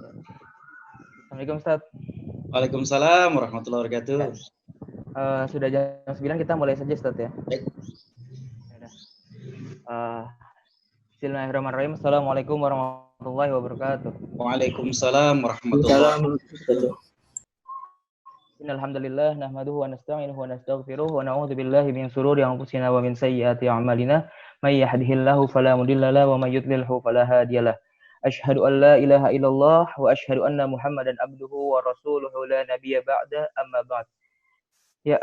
Assalamualaikum Ustaz. Waalaikumsalam warahmatullahi wabarakatuh. Sudah jam 9 kita mulai saja Ustaz ya. Baik. Bismillahirrahmanirrahim. Assalamualaikum warahmatullahi wabarakatuh. Waalaikumsalam warahmatullahi wabarakatuh. Innalhamdulillah nahmaduhu wa nasta'inuhu wa nastaghfiruh wa na'udzu billahi min shururi anfusina wa min sayyiati a'malina. May yahdihillahu fala mudilla lahu wa may yudlilhu fala hadiyalah. Asyhadu an la ilaha illallah wa asyhadu anna Muhammadan abduhu wa rasuluhu la nabiyya ba'da amma ba'd. Ya,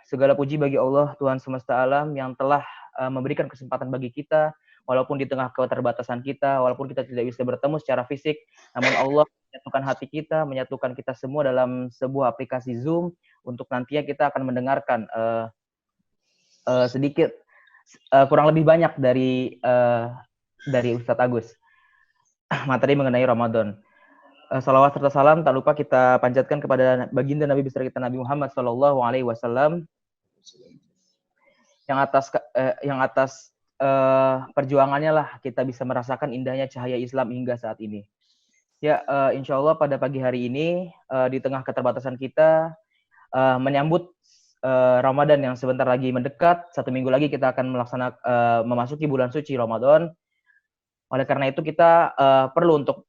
segala puji bagi Allah Tuhan semesta alam yang telah memberikan kesempatan bagi kita, walaupun di tengah keterbatasan kita, walaupun kita tidak bisa bertemu secara fisik, namun Allah menyatukan hati kita, menyatukan kita semua dalam sebuah aplikasi Zoom untuk nantinya kita akan mendengarkan sedikit, kurang lebih banyak dari Ustadz Agus materi mengenai Ramadan. Salawat serta salam tak lupa kita panjatkan kepada baginda Nabi besar kita Nabi Muhammad SAW yang atas perjuangannya lah kita bisa merasakan indahnya cahaya Islam hingga saat ini. Ya, insya Allah pada pagi hari ini di tengah keterbatasan kita menyambut Ramadan yang sebentar lagi mendekat. 1 minggu lagi kita akan memasuki bulan suci Ramadan. Oleh karena itu kita perlu untuk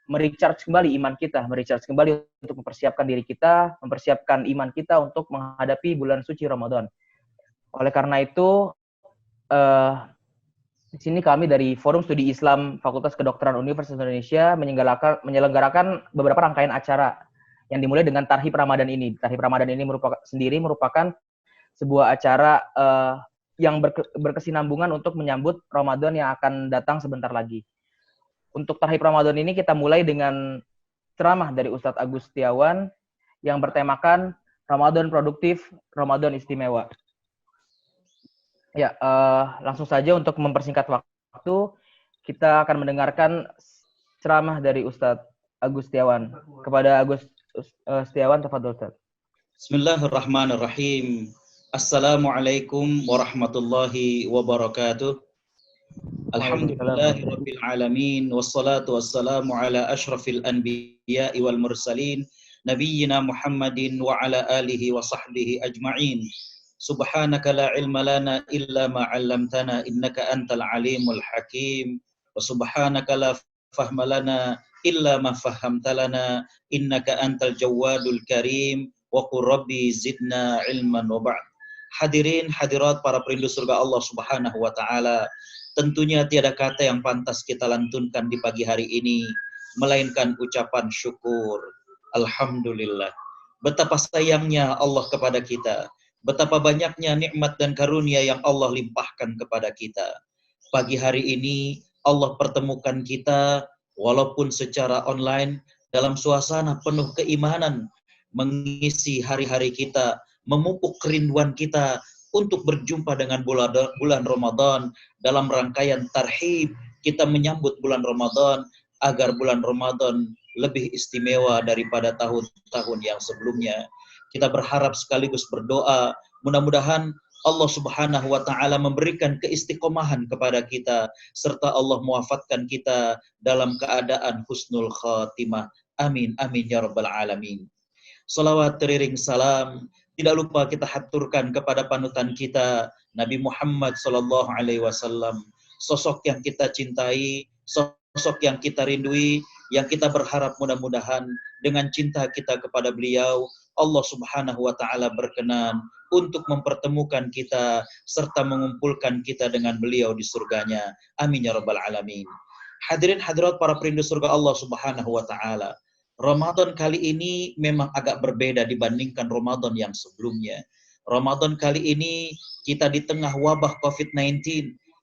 merecharge kembali iman kita, merecharge kembali untuk mempersiapkan diri kita, mempersiapkan iman kita untuk menghadapi bulan suci Ramadan. Oleh karena itu, di sini kami dari Forum Studi Islam Fakultas Kedokteran Universitas Indonesia menyelenggarakan beberapa rangkaian acara yang dimulai dengan Tarhib Ramadan ini. Tarhib Ramadan ini merupakan sebuah acara yang berkesinambungan untuk menyambut Ramadan yang akan datang sebentar lagi. Untuk Tarhib Ramadan ini kita mulai dengan ceramah dari Ustadz Agus Setiawan yang bertemakan Ramadan produktif, Ramadan istimewa. Ya, langsung saja untuk mempersingkat waktu, kita akan mendengarkan ceramah dari Ustadz Agus Setiawan. Kepada Agus Setiawan, tafadhol Ustadz. Bismillahirrahmanirrahim. Assalamualaikum warahmatullahi wabarakatuh. Alhamdulillahirabbil alamin wassalatu wassalamu ala asyrafil anbiya'i wal mursalin nabiyyina Muhammadin wa ala alihi wa sahbihi ajma'in. Subhanaka la ilma lana illa ma 'allamtana innaka antal alimul hakim wa subhanaka la fahma lana illa ma fahhamta lana innaka antal jawadul karim wa qur rabbi zidna ilman wa ba'd. Hadirin hadirat para perindu surga Allah Subhanahu wa taala, tentunya tiada kata yang pantas kita lantunkan di pagi hari ini melainkan ucapan syukur. Alhamdulillah. Betapa sayangnya Allah kepada kita, betapa banyaknya nikmat dan karunia yang Allah limpahkan kepada kita. Pagi hari ini Allah pertemukan kita walaupun secara online dalam suasana penuh keimanan, mengisi hari-hari kita, memupuk kerinduan kita untuk berjumpa dengan bulan Ramadan. Dalam rangkaian tarhib, kita menyambut bulan Ramadan agar bulan Ramadan lebih istimewa daripada tahun-tahun yang sebelumnya. Kita berharap sekaligus berdoa, mudah-mudahan Allah Subhanahu wa taala memberikan keistiqomahan kepada kita serta Allah mewafatkan kita dalam keadaan husnul khatimah. Amin amin ya rabbal alamin. Salawat teriring salam tidak lupa kita haturkan kepada panutan kita Nabi Muhammad sallallahu alaihi wasallam, sosok yang kita cintai, sosok yang kita rindui, yang kita berharap mudah-mudahan dengan cinta kita kepada beliau Allah Subhanahu wa taala berkenan untuk mempertemukan kita serta mengumpulkan kita dengan beliau di surganya. Amin ya rabbal alamin. Hadirin hadirat para perindu surga Allah Subhanahu wa taala, Ramadan kali ini memang agak berbeda dibandingkan Ramadan yang sebelumnya. Ramadan kali ini kita di tengah wabah COVID-19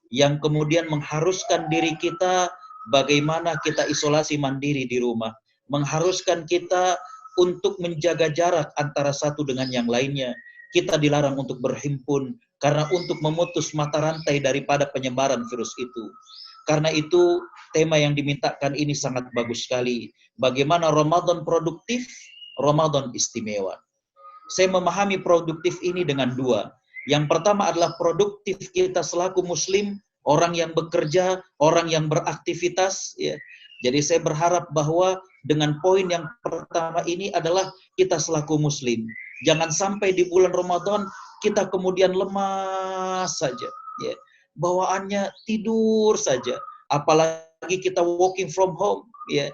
yang kemudian mengharuskan diri kita bagaimana kita isolasi mandiri di rumah, mengharuskan kita untuk menjaga jarak antara satu dengan yang lainnya. Kita dilarang untuk berhimpun karena untuk memutus mata rantai daripada penyebaran virus itu. Karena itu tema yang dimintakan ini sangat bagus sekali. Bagaimana Ramadan produktif, Ramadan istimewa. Saya memahami produktif ini dengan dua. Yang pertama adalah produktif kita selaku muslim, orang yang bekerja, orang yang beraktivitas. Ya. Jadi saya berharap bahwa dengan poin yang pertama ini adalah kita selaku muslim. Jangan sampai di bulan Ramadan kita kemudian lemas saja, ya. Bawaannya tidur saja. Apalagi kita working from home, ya.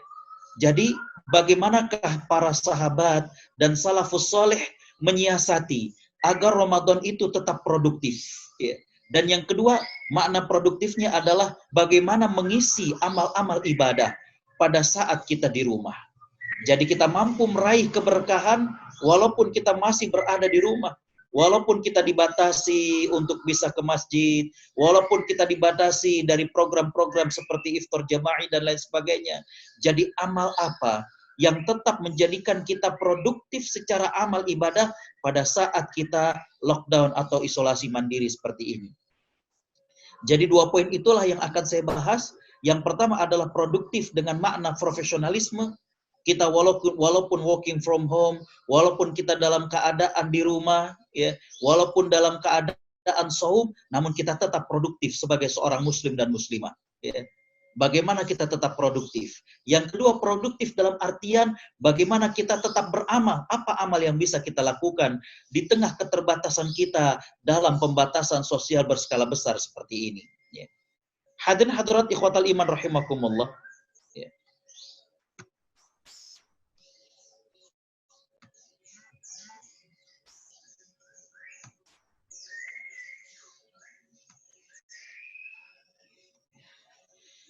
Jadi bagaimanakah para sahabat dan salafus soleh menyiasati agar Ramadan itu tetap produktif, ya. Dan yang kedua, makna produktifnya adalah bagaimana mengisi amal-amal ibadah pada saat kita di rumah. Jadi kita mampu meraih keberkahan walaupun kita masih berada di rumah. Walaupun kita dibatasi untuk bisa ke masjid, walaupun kita dibatasi dari program-program seperti iftar jama'i dan lain sebagainya. Jadi amal apa yang tetap menjadikan kita produktif secara amal ibadah pada saat kita lockdown atau isolasi mandiri seperti ini. Jadi 2 poin itulah yang akan saya bahas. Yang pertama adalah produktif dengan makna profesionalisme. Kita walaupun working from home, walaupun kita dalam keadaan di rumah, ya, walaupun dalam keadaan saum, namun kita tetap produktif sebagai seorang muslim dan muslimah. Ya. Bagaimana kita tetap produktif? Yang kedua, produktif dalam artian bagaimana kita tetap beramal. Apa amal yang bisa kita lakukan di tengah keterbatasan kita dalam pembatasan sosial berskala besar seperti ini. Ya. Hadirin hadirat ikhwatal iman rahimakumullah. Ya.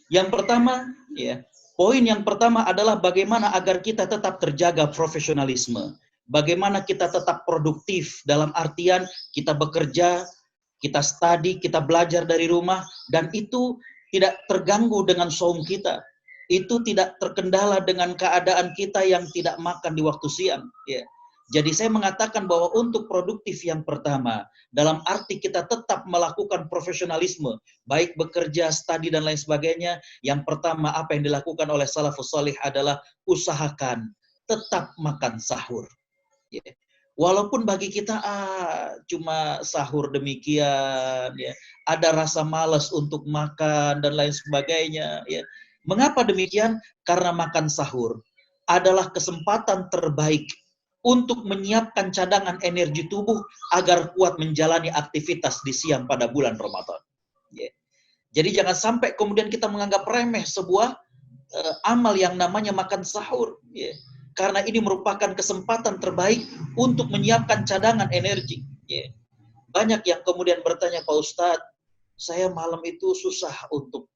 Yang pertama, ya, poin yang pertama adalah bagaimana agar kita tetap terjaga profesionalisme. Bagaimana kita tetap produktif dalam artian kita bekerja, kita study, kita belajar dari rumah, dan itu tidak terganggu dengan saum kita. Itu tidak terkendala dengan keadaan kita yang tidak makan di waktu siang. Ya. Jadi saya mengatakan bahwa untuk produktif yang pertama, dalam arti kita tetap melakukan profesionalisme, baik bekerja, studi, dan lain sebagainya, yang pertama apa yang dilakukan oleh salafus salih adalah usahakan tetap makan sahur. Ya. Walaupun bagi kita cuma sahur demikian, ya, ada rasa malas untuk makan dan lain sebagainya. Ya. Mengapa demikian? Karena makan sahur adalah kesempatan terbaik untuk menyiapkan cadangan energi tubuh agar kuat menjalani aktivitas di siang pada bulan Ramadan. Yeah. Jadi jangan sampai kemudian kita menganggap remeh sebuah amal yang namanya makan sahur. Yeah. Karena ini merupakan kesempatan terbaik untuk menyiapkan cadangan energi. Yeah. Banyak yang kemudian bertanya, Pak Ustadz, saya malam itu susah untuk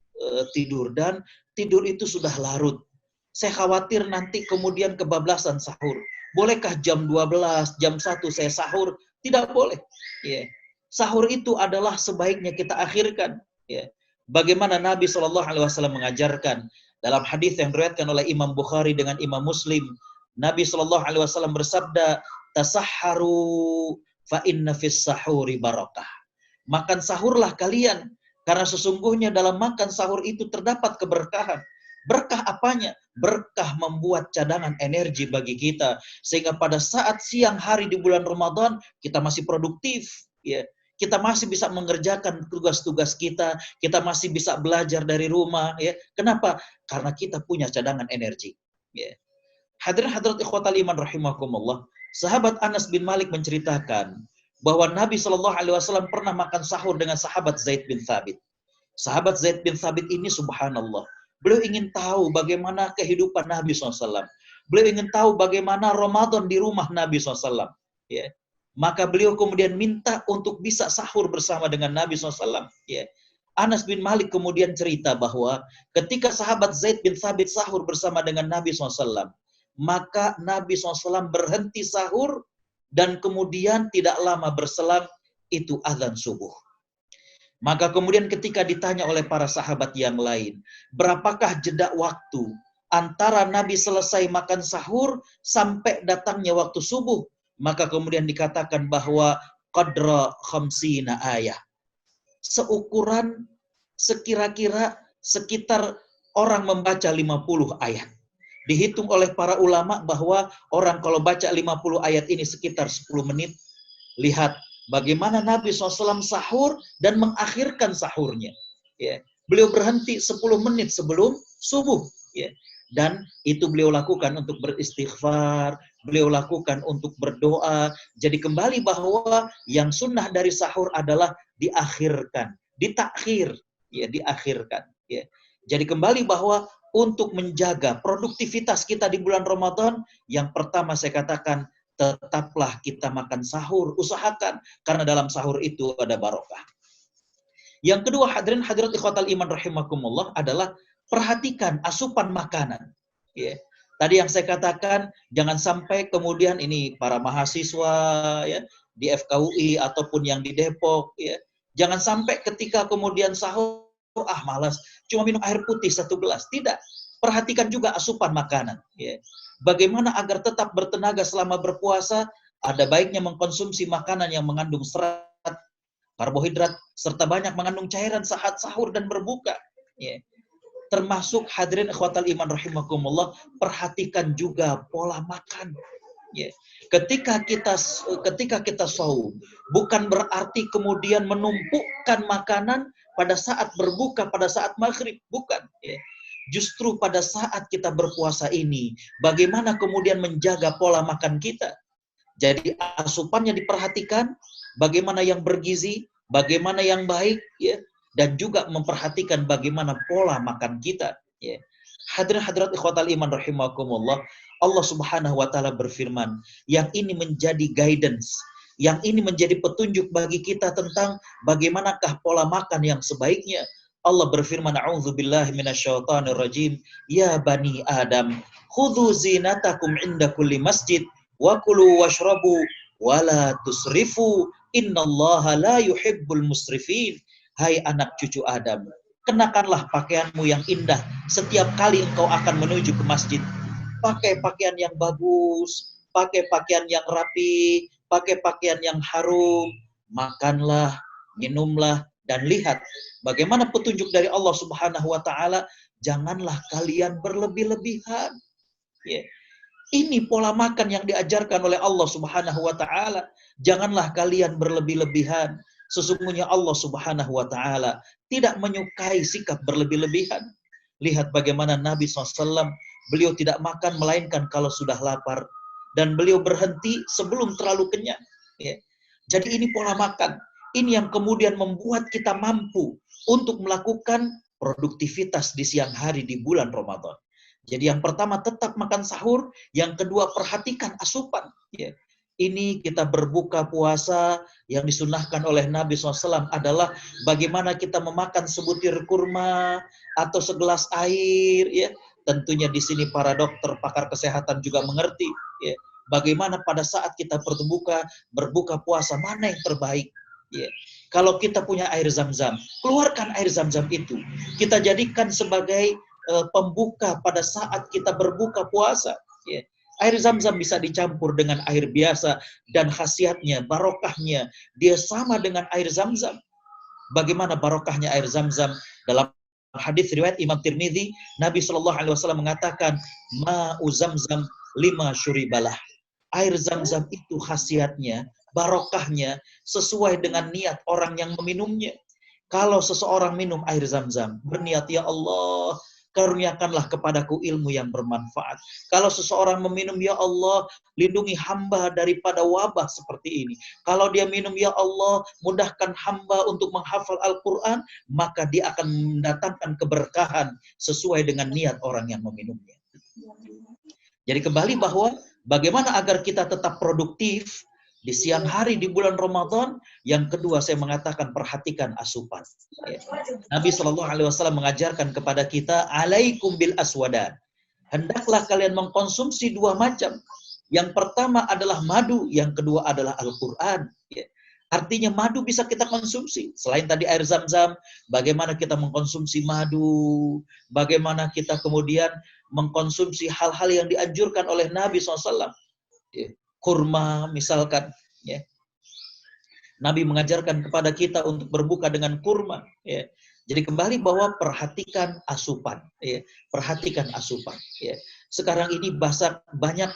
tidur dan tidur itu sudah larut. Saya khawatir nanti kemudian kebablasan sahur. Bolehkah jam 12, jam 1 saya sahur? Tidak boleh. Ya. Sahur itu adalah sebaiknya kita akhirkan. Ya. Bagaimana Nabi SAW mengajarkan dalam hadis yang diriwayatkan oleh Imam Bukhari dengan Imam Muslim. Nabi SAW bersabda, tasahharu fa inna fis sahuri barakah. Makan sahurlah kalian, karena sesungguhnya dalam makan sahur itu terdapat keberkahan. Berkah apanya? Berkah membuat cadangan energi bagi kita. Sehingga pada saat siang hari di bulan Ramadan, kita masih produktif. Ya. Kita masih bisa mengerjakan tugas-tugas kita. Kita masih bisa belajar dari rumah. Ya. Kenapa? Karena kita punya cadangan energi. Ya. Hadirin hadirat ikhwatal iman rahimakumullah. Sahabat Anas bin Malik menceritakan bahwa Nabi SAW pernah makan sahur dengan sahabat Zaid bin Thabit. Sahabat Zaid bin Thabit ini subhanallah. Beliau ingin tahu bagaimana kehidupan Nabi SAW. Beliau ingin tahu bagaimana Ramadan di rumah Nabi SAW. Ya. Maka beliau kemudian minta untuk bisa sahur bersama dengan Nabi SAW. Ya. Anas bin Malik kemudian cerita bahwa ketika sahabat Zaid bin Thabit sahur bersama dengan Nabi SAW, maka Nabi SAW berhenti sahur dan kemudian tidak lama berselang itu azan subuh. Maka kemudian ketika ditanya oleh para sahabat yang lain, berapakah jeda waktu antara Nabi selesai makan sahur sampai datangnya waktu subuh? Maka kemudian dikatakan bahwa qadra khamsina ayah. Seukuran sekira-kira sekitar orang membaca 50 ayat. Dihitung oleh para ulama bahwa orang kalau baca 50 ayat ini sekitar 10 menit. Lihat bagaimana Nabi SAW sahur dan mengakhirkan sahurnya. Ya. Beliau berhenti 10 menit sebelum subuh. Ya. Dan itu beliau lakukan untuk beristighfar, beliau lakukan untuk berdoa. Jadi kembali bahwa yang sunnah dari sahur adalah diakhirkan, ditakhir, ya diakhirkan. Ya. Jadi kembali bahwa untuk menjaga produktivitas kita di bulan Ramadan, yang pertama saya katakan, tetaplah kita makan sahur, usahakan, karena dalam sahur itu ada barokah. Yang kedua, hadirin hadirat ikhwatal iman rahimakumullah, adalah perhatikan asupan makanan. Ya. Tadi yang saya katakan, jangan sampai kemudian ini para mahasiswa ya di FKUI ataupun yang di Depok, ya, jangan sampai ketika kemudian sahur, malas, cuma minum air putih 1 gelas. Tidak. Perhatikan juga asupan makanan. Ya. Bagaimana agar tetap bertenaga selama berpuasa, ada baiknya mengkonsumsi makanan yang mengandung serat, karbohidrat, serta banyak mengandung cairan saat sahur dan berbuka. Ya. Termasuk hadirin ikhwatal iman rahimakumullah, perhatikan juga pola makan. Ya. Ketika kita saum, bukan berarti kemudian menumpukkan makanan pada saat berbuka, pada saat maghrib, bukan. Ya. Justru pada saat kita berpuasa ini, bagaimana kemudian menjaga pola makan kita. Jadi asupannya diperhatikan, bagaimana yang bergizi, bagaimana yang baik, ya, dan juga memperhatikan bagaimana pola makan kita. Ya. Hadirin hadirat ikhwatal iman rahimakumullah, Allah Subhanahu wa taala berfirman, yang ini menjadi guidance, yang ini menjadi petunjuk bagi kita tentang bagaimanakah pola makan yang sebaiknya. Allah berfirman, a'udzubillahi minasyaitonir rajim, ya bani Adam, khudzu zinatakum inda kulli masjid wa kulu washrabu wa la tusrifu innallaha la yuhibbul musrifin. Hai anak cucu Adam, kenakanlah pakaianmu yang indah setiap kali engkau akan menuju ke masjid. Pakai pakaian yang bagus, pakai pakaian yang rapi, pakai pakaian yang harum. Makanlah, minumlah, dan lihat bagaimana petunjuk dari Allah Subhanahu wa taala, janganlah kalian berlebih-lebihan. Ya. Ini pola makan yang diajarkan oleh Allah Subhanahu wa taala. Janganlah kalian berlebih-lebihan. Sesungguhnya Allah Subhanahu wa taala tidak menyukai sikap berlebih-lebihan. Lihat bagaimana Nabi SAW, beliau tidak makan melainkan kalau sudah lapar. Dan beliau berhenti sebelum terlalu kenyang. Ya. Jadi ini pola makan. Ini yang kemudian membuat kita mampu untuk melakukan produktivitas di siang hari di bulan Ramadan. Jadi yang pertama tetap makan sahur, yang kedua perhatikan asupan. Ya. Ini kita berbuka puasa yang disunahkan oleh Nabi SAW adalah bagaimana kita memakan sebutir kurma atau segelas air. Ya. Tentunya di sini para dokter, pakar kesehatan juga mengerti. Ya. Bagaimana pada saat kita berbuka puasa, mana yang terbaik. Ya. Kalau kita punya air zam-zam, keluarkan air zam-zam itu. Kita jadikan sebagai pembuka pada saat kita berbuka puasa. Ya. Air zam-zam bisa dicampur dengan air biasa dan khasiatnya, barokahnya, dia sama dengan air zam-zam. Bagaimana barokahnya air zam-zam? Dalam hadis riwayat Imam Tirmidzi, Nabi SAW mengatakan, ma'u zam-zam lima syuribalah. Air zam-zam itu khasiatnya, barokahnya, sesuai dengan niat orang yang meminumnya. Kalau seseorang minum air zam-zam, berniat, ya Allah, karuniakanlah kepadaku ilmu yang bermanfaat. Kalau seseorang meminum, ya Allah, lindungi hamba daripada wabah seperti ini. Kalau dia minum, ya Allah, mudahkan hamba untuk menghafal Al-Quran, maka dia akan mendatangkan keberkahan sesuai dengan niat orang yang meminumnya. Jadi kembali bahwa bagaimana agar kita tetap produktif di siang hari di bulan Ramadan. Yang kedua saya mengatakan perhatikan asupan. Ya. Nabi SAW mengajarkan kepada kita, alaikum bil aswadan. Hendaklah kalian mengkonsumsi 2 macam. Yang pertama adalah madu, yang kedua adalah Al-Quran. Ya. Artinya madu bisa kita konsumsi. Selain tadi air zam-zam, bagaimana kita mengkonsumsi madu, bagaimana kita kemudian mengkonsumsi hal-hal yang dianjurkan oleh Nabi SAW. Ya. Kurma misalkan, ya. Nabi mengajarkan kepada kita untuk berbuka dengan kurma. Ya. Jadi kembali bahwa perhatikan asupan, ya. Perhatikan asupan. Ya. Sekarang ini banyak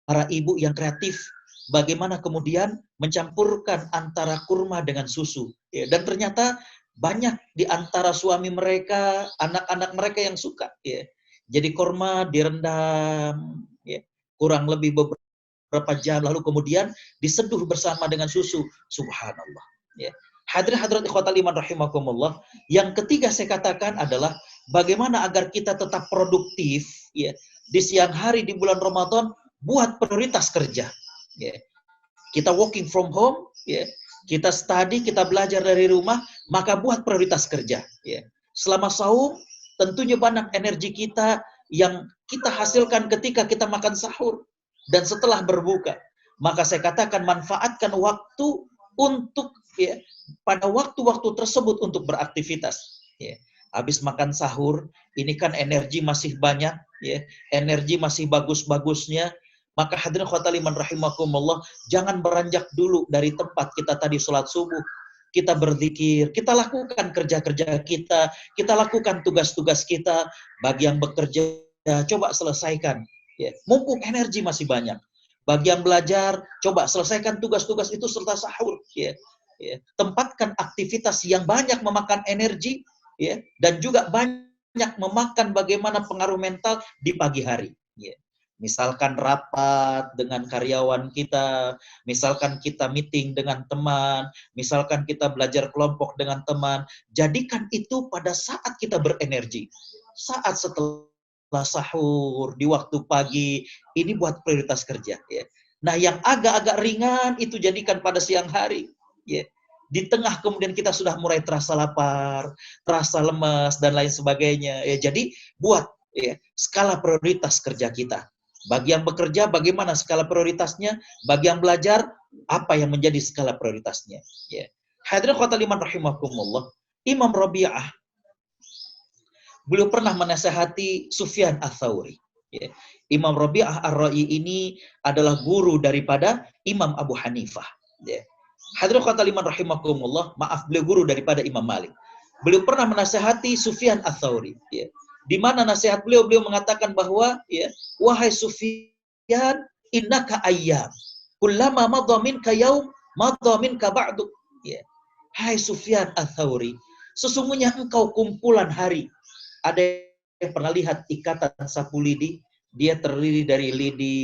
para ibu yang kreatif, bagaimana kemudian mencampurkan antara kurma dengan susu. Ya. Dan ternyata banyak di antara suami mereka, anak-anak mereka yang suka. Ya. Jadi korma direndam, ya, kurang lebih beberapa jam, lalu kemudian diseduh bersama dengan susu. Subhanallah. Ya. Hadirin hadirat ikhwatal iman rahimakumullah. Yang ketiga saya katakan adalah bagaimana agar kita tetap produktif, ya, di siang hari di bulan Ramadan, buat prioritas kerja. Ya. Kita working from home, ya, kita study, kita belajar dari rumah, maka buat prioritas kerja. Ya. Selama saum, tentunya banyak energi kita yang kita hasilkan ketika kita makan sahur dan setelah berbuka. Maka saya katakan manfaatkan waktu untuk, ya, pada waktu-waktu tersebut untuk beraktivitas. Ya. Habis makan sahur, ini kan energi masih banyak, ya, energi masih bagus-bagusnya. Maka hadirin khotal iman rahimakumullah, jangan beranjak dulu dari tempat kita tadi sholat subuh. Kita berzikir, kita lakukan kerja-kerja kita lakukan tugas-tugas kita. Bagi yang bekerja, coba selesaikan. Ya, mumpung energi masih banyak. Bagi yang belajar, coba selesaikan tugas-tugas itu serta sahur. Ya. Ya. Tempatkan aktivitas yang banyak memakan energi, ya, dan juga banyak memakan bagaimana pengaruh mental di pagi hari. Ya. Misalkan rapat dengan karyawan kita, misalkan kita meeting dengan teman, misalkan kita belajar kelompok dengan teman, jadikan itu pada saat kita berenergi. Saat setelah sahur, di waktu pagi, ini buat prioritas kerja. Ya. Nah, yang agak-agak ringan itu jadikan pada siang hari. Ya. Di tengah kemudian kita sudah mulai terasa lapar, terasa lemas, dan lain sebagainya. Ya. Jadi, buat, ya, skala prioritas kerja kita. Bagi yang bekerja, bagaimana skala prioritasnya? Bagi yang belajar, apa yang menjadi skala prioritasnya? Ya. Hadirin khotal iman rahimakumullah, Imam Rabi'ah, beliau pernah menasihati Sufyan Ats-Tsauri. Ya. Imam Rabi'ah Ar-Ra'i ini adalah guru daripada Imam Abu Hanifah. Ya. Hadirin khotal iman rahimakumullah, maaf, beliau guru daripada Imam Malik. Beliau pernah menasihati Sufyan Ats-Tsauri. Ya. Di mana nasihat beliau mengatakan bahwa, ya, wahai Sufyan, innaka ayyam, kullama madha minka yaum, madha minka ba'du. Ya. Hai Sufyan Ats-Tsauri, sesungguhnya engkau kumpulan hari. Ada yang pernah lihat ikatan sapu lidi? Dia terdiri dari lidi,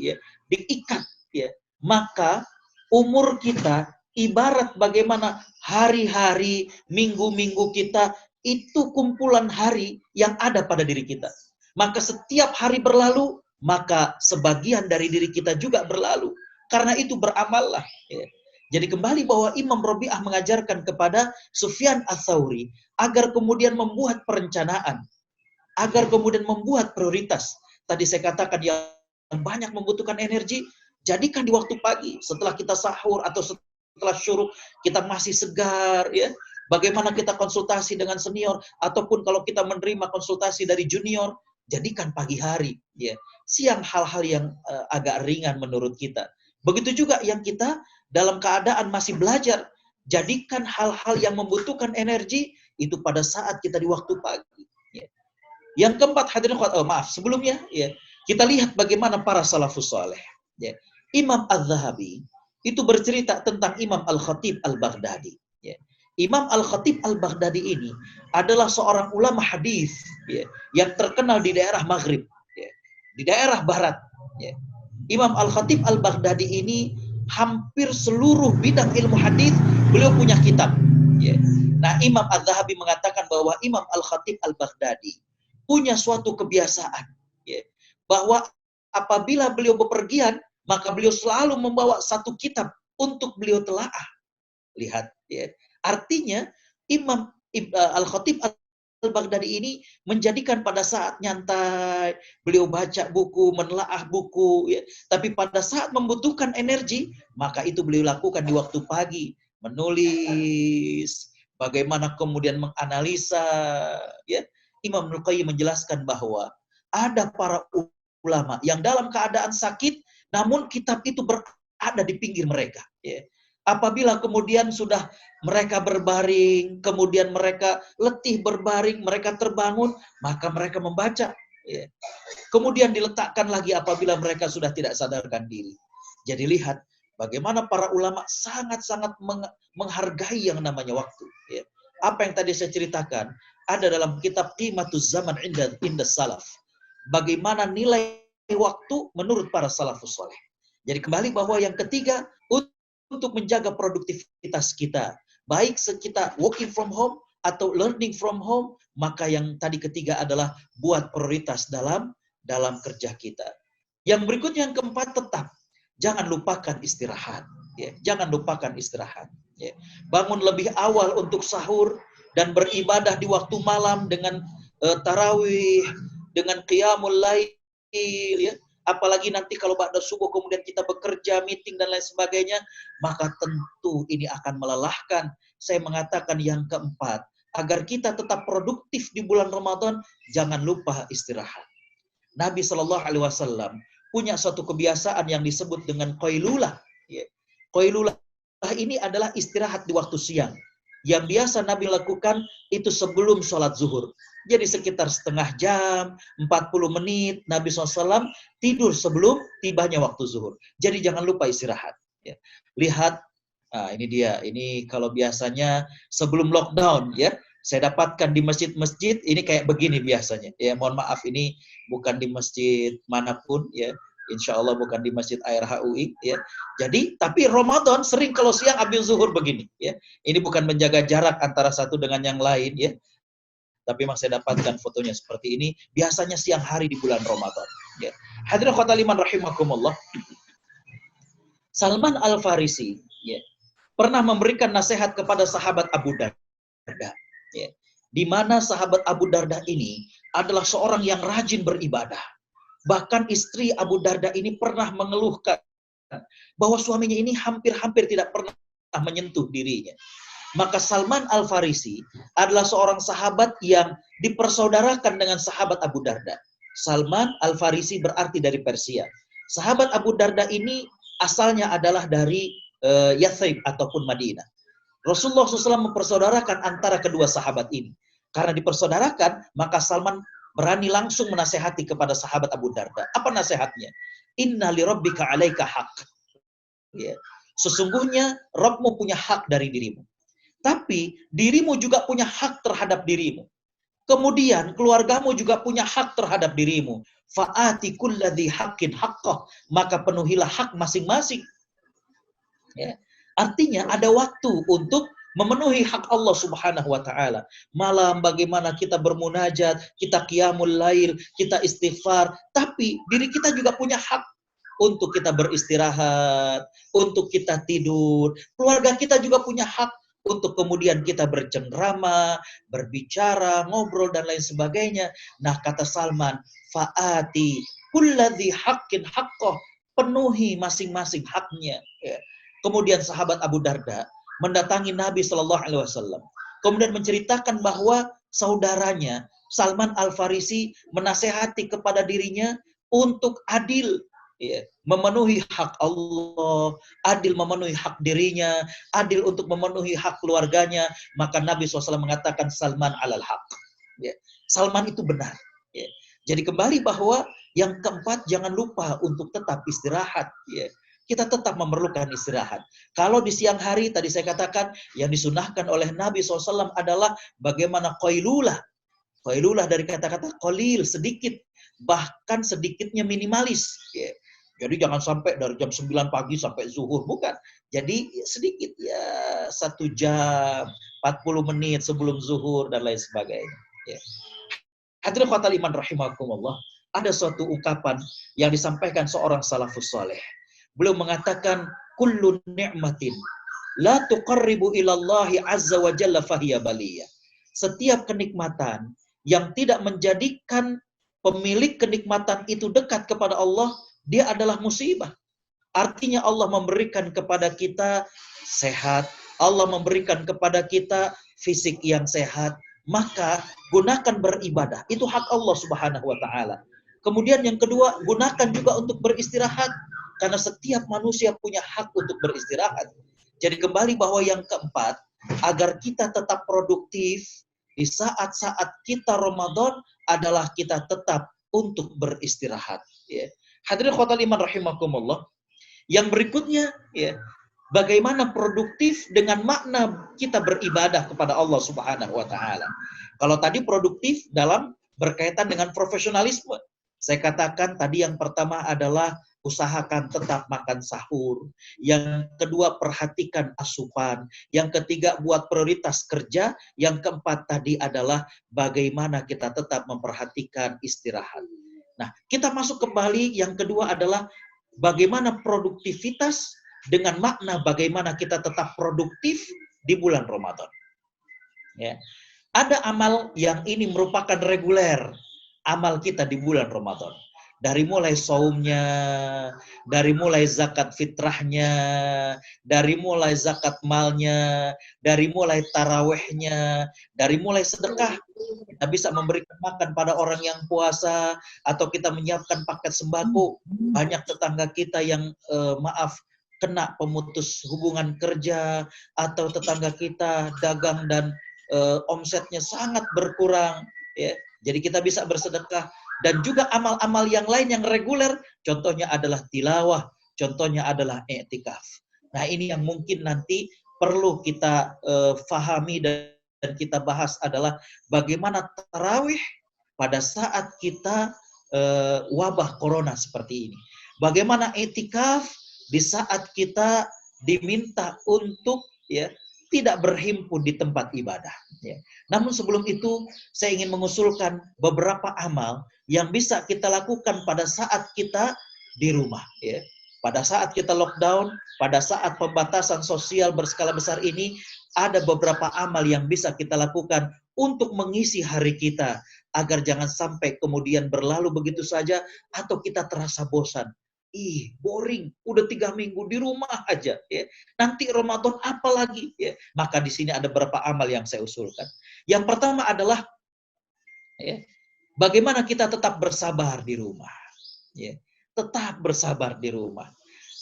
ya, diikat, ya. Maka umur kita ibarat bagaimana hari-hari, minggu-minggu kita itu kumpulan hari yang ada pada diri kita. Maka setiap hari berlalu, maka sebagian dari diri kita juga berlalu. Karena itu beramallah. Ya. Jadi kembali bahwa Imam Rabi'ah mengajarkan kepada Sufyan Ats-Tsauri agar kemudian membuat perencanaan, agar kemudian membuat prioritas. Tadi saya katakan yang banyak membutuhkan energi, jadikan di waktu pagi setelah kita sahur atau setelah syuruk, kita masih segar, ya. Bagaimana kita konsultasi dengan senior, ataupun kalau kita menerima konsultasi dari junior, jadikan pagi hari, ya. Siang hal-hal yang agak ringan menurut kita. Begitu juga yang kita dalam keadaan masih belajar, jadikan hal-hal yang membutuhkan energi itu pada saat kita di waktu pagi. Ya. Yang keempat, hadirin sebelumnya, ya, kita lihat bagaimana para salafus saleh. Ya. Imam Az-Zahabi itu bercerita tentang Imam Al-Khatib Al-Baghdadi. Ya. Imam Al-Khatib Al-Baghdadi ini adalah seorang ulama hadis, ya, yang terkenal di daerah Maghrib, ya, di daerah Barat. Ya. Imam Al-Khatib Al-Baghdadi ini hampir seluruh bidang ilmu hadis beliau punya kitab. Ya. Nah, Imam Az-Zahabi mengatakan bahwa Imam Al-Khatib Al-Baghdadi punya suatu kebiasaan, ya, bahwa apabila beliau bepergian, maka beliau selalu membawa satu kitab untuk beliau telaah. Lihat, ya. Artinya Imam Al-Khatib Al-Baghdadi ini menjadikan pada saat nyantai, beliau baca buku, menelaah buku, ya. Tapi pada saat membutuhkan energi, maka itu beliau lakukan di waktu pagi, menulis, bagaimana kemudian menganalisa, ya. Imam Al-Qayyim menjelaskan bahwa ada para ulama yang dalam keadaan sakit, namun kitab itu berada di pinggir mereka, ya. Apabila kemudian sudah mereka berbaring, kemudian mereka letih berbaring, mereka terbangun, maka mereka membaca. Ya. Kemudian diletakkan lagi apabila mereka sudah tidak sadarkan diri. Jadi lihat bagaimana para ulama sangat-sangat menghargai yang namanya waktu. Ya. Apa yang tadi saya ceritakan, ada dalam kitab Qimatuz Zaman inda Salaf. Bagaimana nilai waktu menurut para salafus saleh. Jadi kembali bahwa yang ketiga, untuk menjaga produktivitas kita, baik kita working from home atau learning from home, maka yang tadi ketiga adalah buat prioritas dalam kerja kita. Yang berikutnya yang keempat, tetap jangan lupakan istirahat. Ya, jangan lupakan istirahat. Ya. Bangun lebih awal untuk sahur dan beribadah di waktu malam dengan tarawih, dengan qiyamul lail, ya. Apalagi nanti kalau ba'da subuh kemudian kita bekerja, meeting dan lain sebagainya, maka tentu ini akan melelahkan. Saya mengatakan yang keempat, agar kita tetap produktif di bulan Ramadan, jangan lupa istirahat. Nabi Shallallahu Alaihi Wasallam punya suatu kebiasaan yang disebut dengan qailulah. Qailulah ini adalah istirahat di waktu siang. Yang biasa Nabi lakukan itu sebelum sholat zuhur. Jadi sekitar setengah jam, 40 menit, Nabi SAW tidur sebelum tibanya waktu zuhur. Jadi jangan lupa istirahat. Ya. Lihat, nah ini dia. Ini kalau biasanya sebelum lockdown, ya, saya dapatkan di masjid-masjid ini kayak begini biasanya. Ya, mohon maaf ini bukan di masjid manapun, ya. Insya Allah bukan di Masjid ARHUI, ya. Jadi, tapi Ramadan sering kalau siang habis zuhur begini, ya. Ini bukan menjaga jarak antara satu dengan yang lain, ya. Tapi memang saya dapatkan fotonya seperti ini. Biasanya siang hari di bulan Ramadan. Ya. Hadirin khotul iman rahimakumullah. Salman Al-Farisi, ya, pernah memberikan nasihat kepada sahabat Abu Darda. Ya. Di mana sahabat Abu Darda ini adalah seorang yang rajin beribadah. Bahkan istri Abu Darda ini pernah mengeluhkan bahwa suaminya ini hampir-hampir tidak pernah menyentuh dirinya. Maka Salman Al-Farisi adalah seorang sahabat yang dipersaudarakan dengan sahabat Abu Darda. Salman Al-Farisi berarti dari Persia. Sahabat Abu Darda ini asalnya adalah dari Yathrib ataupun Madinah. Rasulullah SAW mempersaudarakan antara kedua sahabat ini. Karena dipersaudarakan, maka Salman berani langsung menasehati kepada sahabat Abu Darda. Apa nasihatnya? Inna li rabbika alaika haq. Ya. Sesungguhnya Rabbmu punya hak dari dirimu. Tapi dirimu juga punya hak terhadap dirimu. Kemudian keluargamu juga punya hak terhadap dirimu. Fa'ati kulladzi haqqin haqqah. Maka penuhilah hak masing-masing. Ya. Artinya ada waktu untuk memenuhi hak Allah Subhanahu wa taala. Malam bagaimana kita bermunajat, kita qiyamul lail, kita istighfar, tapi diri kita juga punya hak untuk kita beristirahat, untuk kita tidur. Keluarga kita juga punya hak untuk kemudian kita bercengkrama, berbicara, ngobrol dan lain sebagainya. Nah, kata Salman, fa'ati kulladzi haqqin haqqah, penuhi masing-masing haknya. Ya. Kemudian sahabat Abu Darda mendatangi Nabi Shallallahu Alaihi Wasallam. Kemudian menceritakan bahwa saudaranya Salman Al-Farisi menasehati kepada dirinya untuk adil, ya, memenuhi hak Allah, adil memenuhi hak dirinya, adil untuk memenuhi hak keluarganya. Maka Nabi SAW mengatakan Salman alal haq. Ya. Salman itu benar. Ya. Jadi kembali bahwa yang keempat, jangan lupa untuk tetap istirahat. Ya. Kita tetap memerlukan istirahat. Kalau di siang hari, tadi saya katakan, yang disunahkan oleh Nabi SAW adalah bagaimana qailulah. Qailulah dari kata-kata qalil, sedikit. Bahkan sedikitnya minimalis. Ya. Jadi jangan sampai dari jam 9 pagi sampai zuhur. Bukan. Jadi sedikit, ya 1 jam, 40 menit sebelum zuhur, dan lain sebagainya. Ya. Hadirin khotul iman rahimakumullah. Ada suatu ungkapan yang disampaikan seorang salafus saleh. Beliau mengatakan, kullu ni'matin la tuqarribu ilallahi azza wa jalla fahiya baliyah. Setiap kenikmatan yang tidak menjadikan pemilik kenikmatan itu dekat kepada Allah, dia adalah musibah. Artinya Allah memberikan kepada kita sehat, Allah memberikan kepada kita fisik yang sehat, maka gunakan beribadah. Itu hak Allah Subhanahu wa taala. Kemudian yang kedua, gunakan juga untuk beristirahat. Karena setiap manusia punya hak untuk beristirahat. Jadi kembali bahwa yang keempat, agar kita tetap produktif di saat-saat kita Ramadan adalah kita tetap untuk beristirahat. Ya. Hadirin khotul iman rahimakumullah. Yang berikutnya, ya, bagaimana produktif dengan makna kita beribadah kepada Allah Subhanahu wa taala. Kalau tadi produktif dalam berkaitan dengan profesionalisme. Saya katakan tadi yang pertama adalah usahakan tetap makan sahur. Yang kedua, perhatikan asupan. Yang ketiga, buat prioritas kerja. Yang keempat tadi adalah bagaimana kita tetap memperhatikan istirahat. Nah, kita masuk kembali yang kedua adalah bagaimana produktivitas dengan makna bagaimana kita tetap produktif di bulan Ramadan. Ya. Ada amal yang ini merupakan reguler amal kita di bulan Ramadan. Dari mulai saumnya, dari mulai zakat fitrahnya, dari mulai zakat malnya, dari mulai tarawehnya, dari mulai sedekah. Kita bisa memberikan makan pada orang yang puasa, atau kita menyiapkan paket sembako. Banyak tetangga kita yang kena pemutus hubungan kerja, atau tetangga kita dagang dan omsetnya sangat berkurang. Ya. Jadi kita bisa bersedekah. Dan juga amal-amal yang lain yang reguler, contohnya adalah tilawah, contohnya adalah i'tikaf. Nah ini yang mungkin nanti perlu kita fahami dan kita bahas adalah bagaimana tarawih pada saat kita wabah corona seperti ini. Bagaimana i'tikaf di saat kita diminta untuk tidak berhimpun di tempat ibadah. Ya. Namun sebelum itu, saya ingin mengusulkan beberapa amal yang bisa kita lakukan pada saat kita di rumah. Ya. Pada saat kita lockdown, pada saat pembatasan sosial berskala besar ini, ada beberapa amal yang bisa kita lakukan untuk mengisi hari kita, agar jangan sampai kemudian berlalu begitu saja, atau kita terasa bosan. Boring, udah 3 minggu di rumah aja, ya. Nanti Ramadan apa lagi, ya. Maka di sini ada beberapa amal yang saya usulkan. Yang pertama adalah bagaimana kita tetap bersabar di rumah, ya. Tetap bersabar di rumah.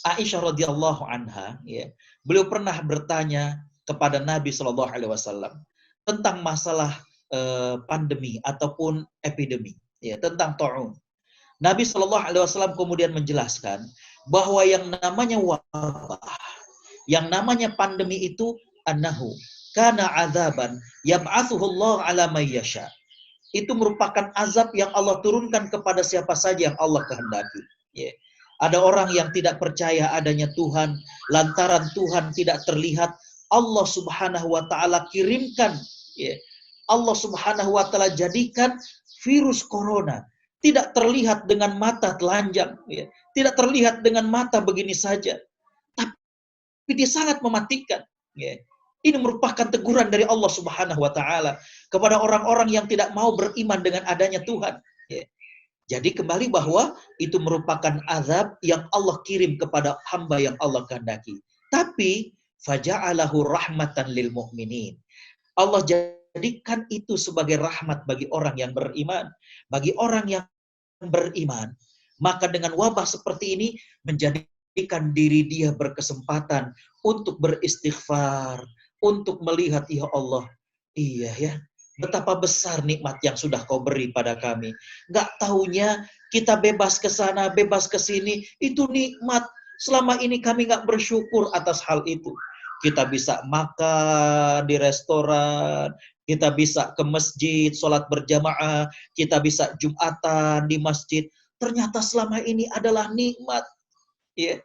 Aisyah radhiyallahu anha, ya, beliau pernah bertanya kepada Nabi Shallallahu Alaihi Wasallam tentang masalah pandemi ataupun epidemi, ya, tentang ta'un. Nabi Shallallahu Alaihi Wasallam kemudian menjelaskan bahwa yang namanya wabah, yang namanya pandemi itu annahu kana azaban yab'atsuhu Allah ala may yasha. Itu merupakan azab yang Allah turunkan kepada siapa saja yang Allah kehendaki. Yeah. Ada orang yang tidak percaya adanya Tuhan, lantaran Tuhan tidak terlihat, Allah Subhanahu wa taala kirimkan, Allah Subhanahu wa taala jadikan virus corona tidak terlihat dengan mata telanjang, ya. Tidak terlihat dengan mata begini saja, tapi dia sangat mematikan. Ya. Ini merupakan teguran dari Allah Subhanahu wa taala kepada orang-orang yang tidak mau beriman dengan adanya Tuhan. Ya. Jadi kembali bahwa itu merupakan azab yang Allah kirim kepada hamba yang Allah kehendaki. Tapi faja'alahu rahmatan lil mu'minin. Allah jadikan itu sebagai rahmat bagi orang yang beriman, bagi orang yang beriman, maka dengan wabah seperti ini menjadikan diri dia berkesempatan untuk beristighfar, untuk melihat, ya Allah, iya ya, betapa besar nikmat yang sudah kau beri pada kami. Gak taunya kita bebas ke sana, bebas ke sini, itu nikmat. Selama ini kami gak bersyukur atas hal itu. Kita bisa makan di restoran, kita bisa ke masjid, sholat berjamaah, kita bisa jumatan di masjid. Ternyata selama ini adalah nikmat. Ya.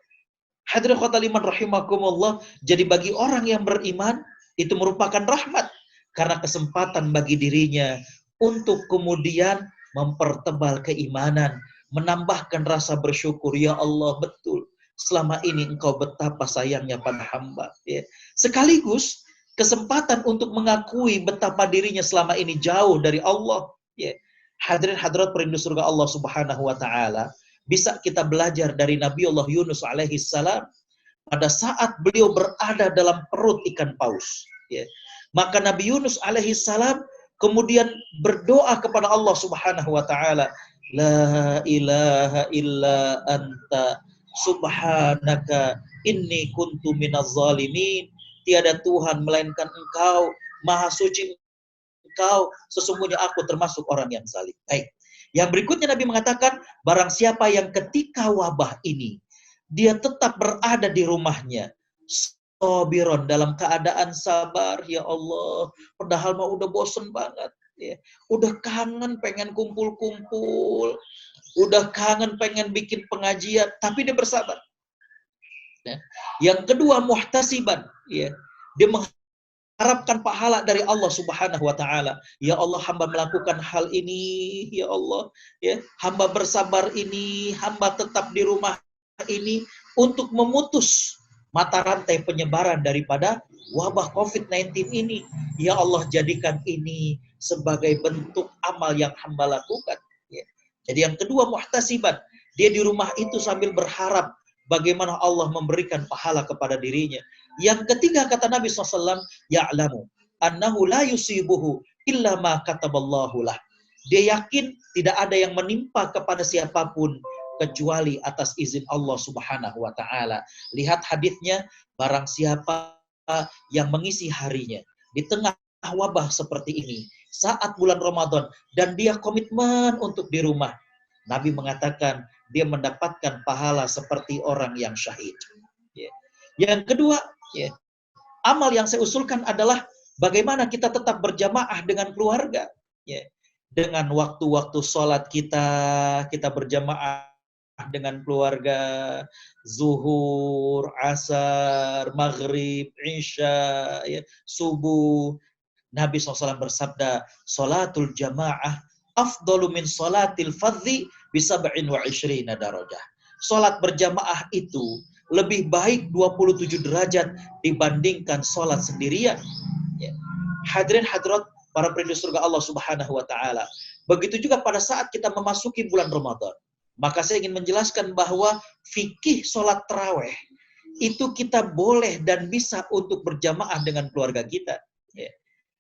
Hadirin khotal iman rahimakumullah. Jadi bagi orang yang beriman, itu merupakan rahmat. Karena kesempatan bagi dirinya untuk kemudian mempertebal keimanan, menambahkan rasa bersyukur. Ya Allah, betul. Selama ini engkau betapa sayangnya pada hamba. Ya. Sekaligus kesempatan untuk mengakui betapa dirinya selama ini jauh dari Allah. Ya. Hadirin hadirat perindu surga Allah Subhanahu wa taala, bisa kita belajar dari Nabi Allah Yunus alaihi salam pada saat beliau berada dalam perut ikan paus. Ya. Maka Nabi Yunus alaihi salam kemudian berdoa kepada Allah Subhanahu wa taala, la ilaha illa anta subhanaka inni kuntu minaz zalimin. Tiada Tuhan melainkan Engkau, Maha Suci Engkau, sesungguhnya aku termasuk orang yang zalim. Baik. Yang berikutnya Nabi mengatakan, barang siapa yang ketika wabah ini dia tetap berada di rumahnya, sabiron, dalam keadaan sabar, ya Allah, padahal mah udah bosen banget, ya. Udah kangen pengen kumpul-kumpul, udah kangen pengen bikin pengajian, tapi dia bersabar. Ya. Yang kedua, muhtasiban, ya. Dia mengharapkan pahala dari Allah Subhanahu wa taala. Ya Allah, hamba melakukan hal ini, ya Allah, ya. Hamba bersabar ini, hamba tetap di rumah ini untuk memutus mata rantai penyebaran daripada wabah COVID-19 ini. Ya Allah, jadikan ini sebagai bentuk amal yang hamba lakukan. Ya. Jadi yang kedua, muhtasiban. Dia di rumah itu sambil berharap bagaimana Allah memberikan pahala kepada dirinya. Yang ketiga, kata Nabi SAW, ya'lamu annahu la yusibuhu illa ma kataballahu lah. Dia yakin tidak ada yang menimpa kepada siapapun kecuali atas izin Allah Subhanahu wa taala. Lihat hadisnya, barang siapa yang mengisi harinya di tengah wabah seperti ini, saat bulan Ramadan, dan dia komitmen untuk di rumah, Nabi mengatakan dia mendapatkan pahala seperti orang yang syahid. Yang kedua, amal yang saya usulkan adalah bagaimana kita tetap berjamaah dengan keluarga. Dengan waktu-waktu sholat kita berjamaah dengan keluarga, zuhur, asar, maghrib, isya, subuh. Nabi SAW bersabda, sholatul jamaah afdalu min sholatil fadhi bisab'in wa ishrina darajah. Sholat berjamaah itu lebih baik 27 derajat dibandingkan sholat sendirian. Hadirin hadirat para penduduk surga Allah Subhanahu wa taala. Begitu juga pada saat kita memasuki bulan Ramadan. Maka saya ingin menjelaskan bahwa fikih sholat tarawih itu kita boleh dan bisa untuk berjamaah dengan keluarga kita.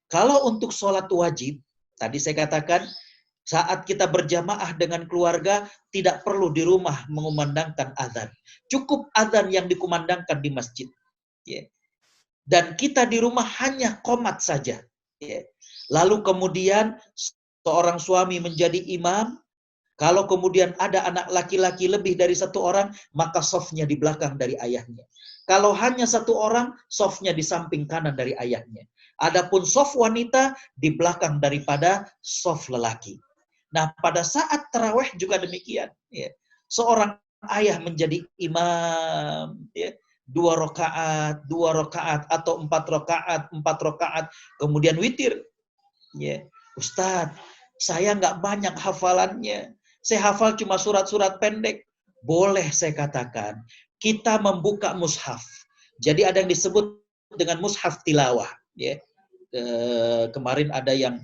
Kalau untuk sholat wajib, tadi saya katakan, saat kita berjamaah dengan keluarga, tidak perlu di rumah mengumandangkan azan. Cukup azan yang dikumandangkan di masjid. Dan kita di rumah hanya qomat saja. Lalu kemudian seorang suami menjadi imam. Kalau kemudian ada anak laki-laki lebih dari satu orang, maka softnya di belakang dari ayahnya. Kalau hanya satu orang, softnya di samping kanan dari ayahnya. Adapun soft wanita di belakang daripada soft lelaki. Nah, pada saat tarawih juga demikian. Seorang ayah menjadi imam, 2 rakaat atau 4 rakaat, kemudian witir. Ustadz, saya nggak banyak hafalannya. Saya hafal cuma surat-surat pendek. Boleh saya katakan, kita membuka mushaf. Jadi ada yang disebut dengan mushaf tilawah. Kemarin ada yang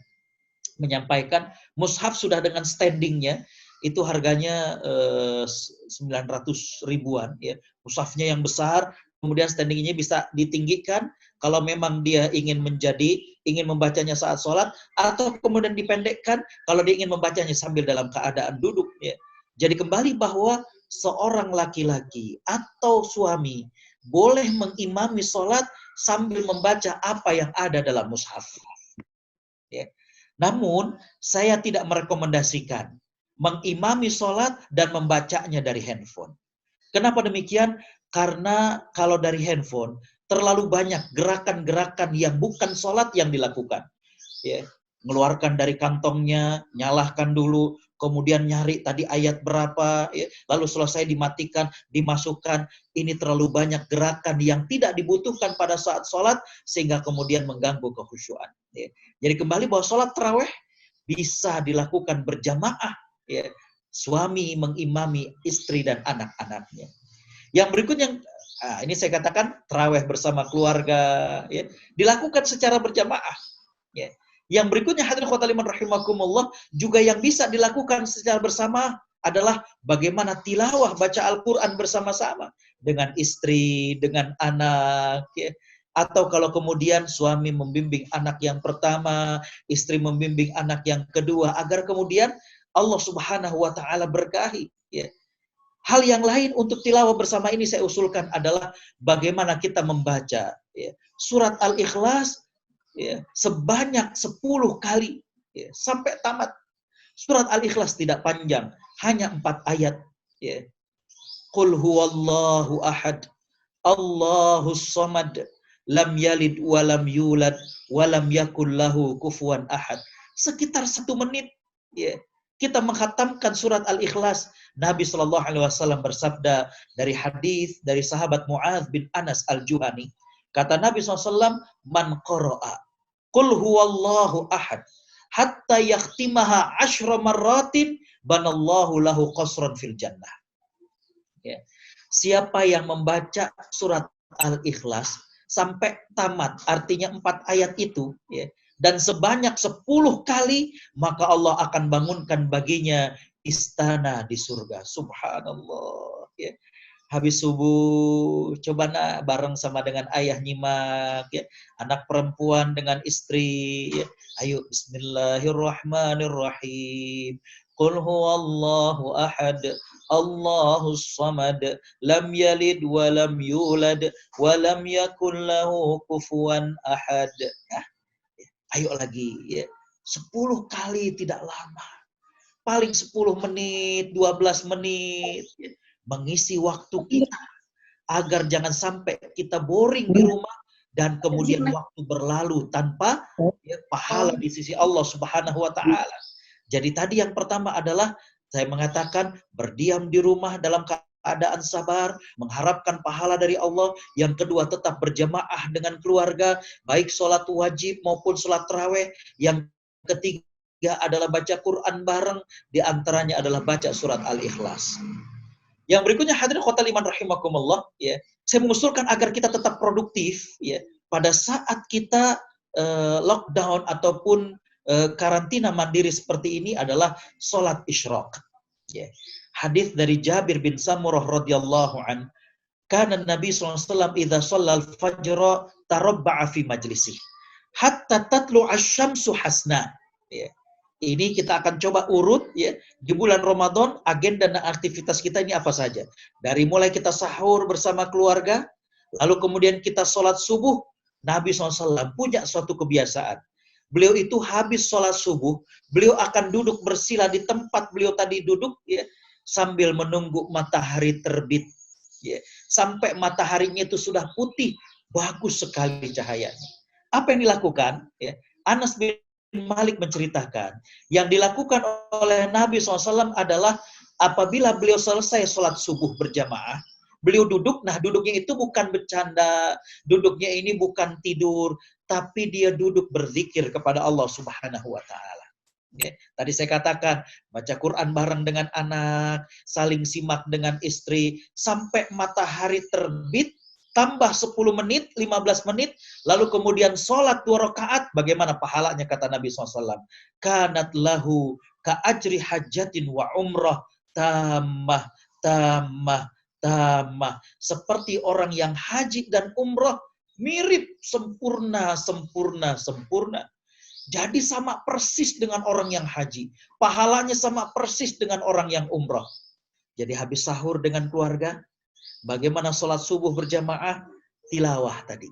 menyampaikan mushaf sudah dengan standingnya, itu harganya 900 ribuan. Mushafnya yang besar, kemudian standingnya bisa ditinggikan kalau memang dia ingin membacanya saat sholat, atau kemudian dipendekkan kalau dia ingin membacanya sambil dalam keadaan duduk. Jadi kembali bahwa seorang laki-laki atau suami boleh mengimami sholat sambil membaca apa yang ada dalam mushaf. Namun saya tidak merekomendasikan mengimami sholat dan membacanya dari handphone. Kenapa demikian? Karena kalau dari handphone terlalu banyak gerakan-gerakan yang bukan sholat yang dilakukan. Mengeluarkan dari kantongnya, nyalahkan dulu, kemudian nyari tadi ayat berapa, lalu selesai dimatikan, dimasukkan. Ini terlalu banyak gerakan yang tidak dibutuhkan pada saat sholat, sehingga kemudian mengganggu kekhusyuan. Jadi kembali bahwa sholat tarawih bisa dilakukan berjamaah. Suami mengimami istri dan anak-anaknya. Yang berikutnya, ini saya katakan tarawih bersama keluarga, dilakukan secara berjamaah. Yang berikutnya, hadirin khotimah rahimakumullah, juga yang bisa dilakukan secara bersama adalah bagaimana tilawah baca Al-Quran bersama-sama dengan istri, dengan anak. Atau kalau kemudian suami membimbing anak yang pertama, istri membimbing anak yang kedua, agar kemudian Allah Subhanahu wa taala berkahi. Hal yang lain untuk tilawah bersama ini saya usulkan adalah bagaimana kita membaca surat Al-Ikhlas sebanyak 10 kali sampai tamat. Surat Al-Ikhlas tidak panjang, hanya 4 ayat. Qul huwallahu ahad, Allahus Samad, lam yalid walam yulad walam yakul lahu kufuwan ahad. Sekitar 1 menit ya, kita menghatamkan surat Al-Ikhlas. Nabi SAW bersabda dari hadis dari sahabat Mu'adz bin Anas Al-Juhani. Kata Nabi SAW, man qara'a qul huwallahu ahad hatta yakhtimaha 10 marratin banallahu lahu qasran fil jannah. Ya. Siapa yang membaca surat Al-Ikhlas sampai tamat, artinya 4 ayat itu, ya, dan sebanyak 10 kali, maka Allah akan bangunkan baginya istana di surga. Subhanallah. Ya. Habis subuh, coba nak bareng sama dengan ayah nyimak, ya. Anak perempuan dengan istri, ya. Ayo, bismillahirrahmanirrahim. Qul huwallahu ahad, Allahus samad, lam yalid wa lam yulad, wa lam yakul lahu kufuwan ahad. Nah, ayo lagi, ya. 10 kali tidak lama. Paling 10 menit, 12 menit, ya. Mengisi waktu kita agar jangan sampai kita boring di rumah dan kemudian waktu berlalu tanpa ya, pahala di sisi Allah Subhanahu wa taala. Jadi tadi yang pertama adalah saya mengatakan berdiam di rumah dalam keadaan sabar, mengharapkan pahala dari Allah. Yang kedua, tetap berjamaah dengan keluarga, baik sholat wajib maupun sholat tarawih. Yang ketiga adalah baca Quran bareng, di antaranya adalah baca surat Al-Ikhlas. Yang berikutnya hadirin khotal iman rahimakumullah, ya. Saya mengusulkan agar kita tetap produktif, ya, pada saat kita lockdown ataupun karantina mandiri seperti ini adalah sholat isyraq. Ya. Hadis dari Jabir bin Samurah radhiyallahu an, kana Nabi sallallahu alaihi wasallam idza shallal fajr tarabba'a fi majlisih hatta tatlu asy-syamsu hasna. Ya. Ini kita akan coba urut, ya, di bulan Ramadan agenda dan aktivitas kita ini apa saja. Dari mulai kita sahur bersama keluarga, lalu kemudian kita sholat subuh. Nabi SAW punya suatu kebiasaan. Beliau itu habis sholat subuh, beliau akan duduk bersila di tempat beliau tadi duduk, ya, sambil menunggu matahari terbit. Ya. Sampai mataharinya itu sudah putih, bagus sekali cahayanya. Apa yang dilakukan? Ya. Anas bin Malik menceritakan, yang dilakukan oleh Nabi SAW adalah apabila beliau selesai sholat subuh berjamaah, beliau duduk, nah duduknya itu bukan bercanda, duduknya ini bukan tidur, tapi dia duduk berzikir kepada Allah Subhanahu wa Ta'ala. Ya, tadi saya katakan, baca Quran bareng dengan anak, saling simak dengan istri, sampai matahari terbit, tambah 10 menit, 15 menit, lalu kemudian sholat 2 rakaat, bagaimana pahalanya kata Nabi SAW? Kanat lahu ka'ajri hajatin wa umrah, tamah, tamah, tamah. Seperti orang yang haji dan umrah, mirip, sempurna, sempurna, sempurna. Jadi sama persis dengan orang yang haji. Pahalanya sama persis dengan orang yang umrah. Jadi habis sahur dengan keluarga, bagaimana sholat subuh berjamaah, tilawah tadi.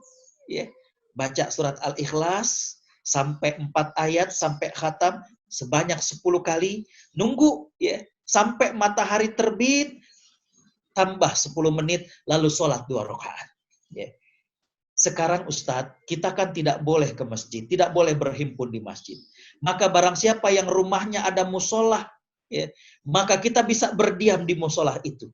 Ya. Baca surat Al-Ikhlas, sampai 4 ayat, sampai khatam, sebanyak 10 kali. Nunggu, ya, sampai matahari terbit, tambah 10 menit, lalu sholat 2 rakaat. Ya. Sekarang Ustadz, kita kan tidak boleh ke masjid, tidak boleh berhimpun di masjid. Maka barang siapa yang rumahnya ada musola, ya, maka kita bisa berdiam di musola itu.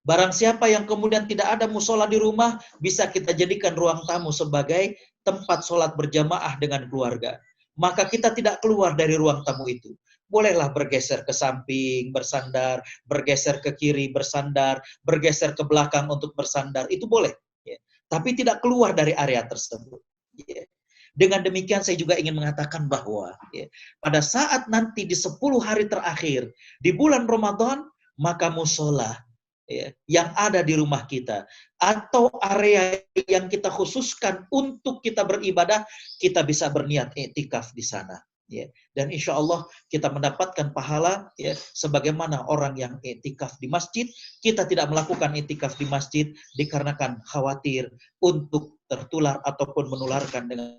Barang siapa yang kemudian tidak ada musola di rumah, bisa kita jadikan ruang tamu sebagai tempat sholat berjamaah dengan keluarga. Maka kita tidak keluar dari ruang tamu itu. Bolehlah bergeser ke samping, bersandar, bergeser ke kiri, bersandar, bergeser ke belakang untuk bersandar, itu boleh. Ya. Tapi tidak keluar dari area tersebut. Ya. Dengan demikian saya juga ingin mengatakan bahwa ya, pada saat nanti di 10 hari terakhir, di bulan Ramadan, maka musola, ya, yang ada di rumah kita atau area yang kita khususkan untuk kita beribadah, kita bisa berniat iktikaf di sana, ya. Dan insya Allah kita mendapatkan pahala, ya, sebagaimana orang yang iktikaf di masjid. Kita tidak melakukan iktikaf di masjid dikarenakan khawatir untuk tertular ataupun menularkan dengan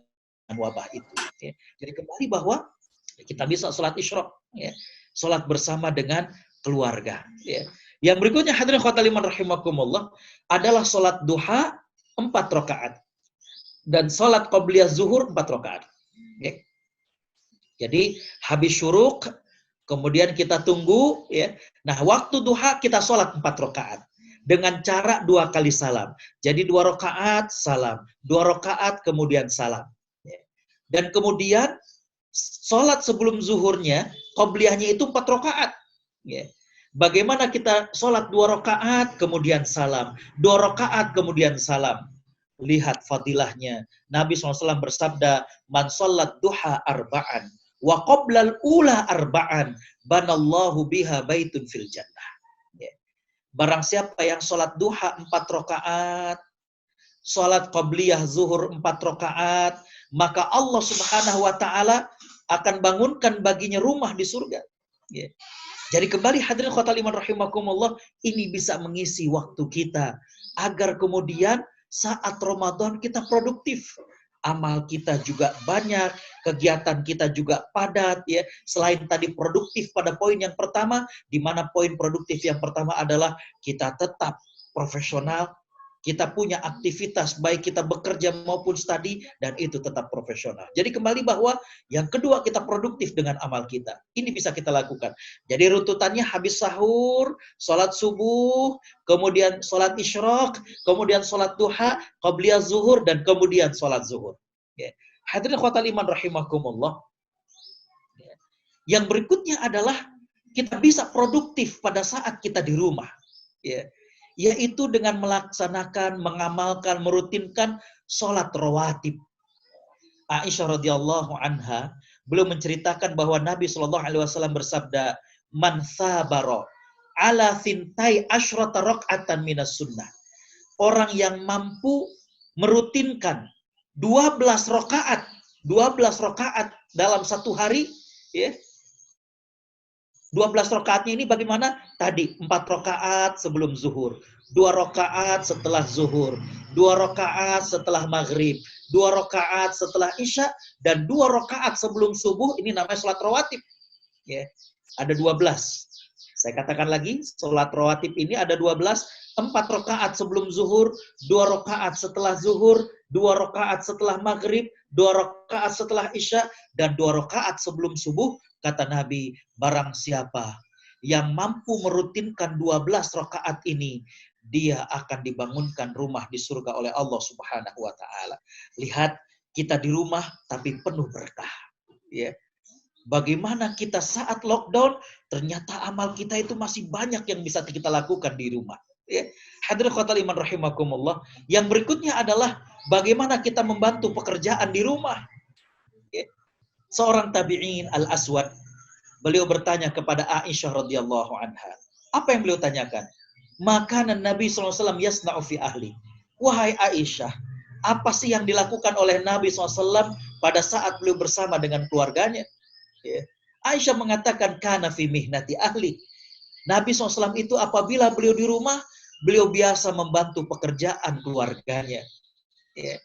wabah itu, ya. Jadi kembali bahwa kita bisa sholat isyraq, ya, sholat bersama dengan keluarga, ya. Yang berikutnya hadirin khotal iman rahimakumullah adalah sholat duha 4 rakaat dan sholat qobliyah zuhur 4 rakaat. Okay. Jadi habis syuruk, kemudian kita tunggu, ya. Nah, waktu duha kita sholat 4 rakaat dengan cara 2 kali salam. Jadi 2 rakaat salam, 2 rakaat kemudian salam. Ya. Dan kemudian sholat sebelum zuhurnya, qobliyahnya itu 4 rakaat. Ya. Bagaimana kita sholat 2 rakaat kemudian salam, 2 rakaat kemudian salam. Lihat fadilahnya. Nabi SAW bersabda, man sholat duha arba'an wa qoblal ula arba'an banallahu biha baitun fil jannah. Ya. Barang siapa yang sholat duha 4 rakaat, sholat qobliyah zuhur 4 rakaat, maka Allah Subhanahu wa ta'ala akan bangunkan baginya rumah di surga. Ya. Jadi kembali hadirin khotal iman rahimakumullah, ini bisa mengisi waktu kita agar kemudian saat Ramadan kita produktif. Amal kita juga banyak, kegiatan kita juga padat, ya. Selain tadi produktif pada poin yang pertama, di mana poin produktif yang pertama adalah kita tetap profesional, kita punya aktivitas, baik kita bekerja maupun studi, dan itu tetap profesional. Jadi kembali bahwa yang kedua kita produktif dengan amal kita. Ini bisa kita lakukan. Jadi runtutannya habis sahur, sholat subuh, kemudian sholat isyraq, kemudian sholat duha, qobliyah zuhur, dan kemudian sholat zuhur. Ya. Hadirin khotal iman rahimakumullah. Ya. Yang berikutnya adalah kita bisa produktif pada saat kita di rumah. Ya. Yaitu dengan melaksanakan, mengamalkan, merutinkan sholat rawatib. Aisyah radhiyallahu anha beliau menceritakan bahwa Nabi SAW bersabda, man sabara ala thintai asyrata rak'atan minas sunnah. Orang yang mampu merutinkan 12 rakaat dalam satu hari, ya. 12 rakaatnya ini bagaimana? Tadi 4 rakaat sebelum zuhur, 2 rakaat setelah zuhur, 2 rakaat setelah maghrib, 2 rakaat setelah isya, dan 2 rakaat sebelum subuh. Ini namanya sholat rawatib. Ya, ada 12. Saya katakan lagi, sholat rawatib ini ada 12, 4 rakaat sebelum zuhur, 2 rakaat setelah zuhur, 2 rakaat setelah maghrib, 2 rakaat setelah isya, dan 2 rakaat sebelum subuh. Kata Nabi, barang siapa yang mampu merutinkan 12 rakaat ini, dia akan dibangunkan rumah di surga oleh Allah Subhanahu wa ta'ala. Lihat, kita di rumah tapi penuh berkah. Ya. Bagaimana kita saat lockdown, ternyata amal kita itu masih banyak yang bisa kita lakukan di rumah. Ya. Hadirin khotal iman rahimakumullah. Yang berikutnya adalah bagaimana kita membantu pekerjaan di rumah. Ya. Seorang tabi'in Al-Aswad, beliau bertanya kepada Aisyah radhiyallahu anha. Apa yang beliau tanyakan? Makanan Nabi SAW yasna'u fi ahli. Wahai Aisyah, apa sih yang dilakukan oleh Nabi SAW pada saat beliau bersama dengan keluarganya? Ya. Aisyah mengatakan, kana fi mihnati ahli. Nabi SAW itu apabila beliau di rumah, beliau biasa membantu pekerjaan keluarganya. Ya.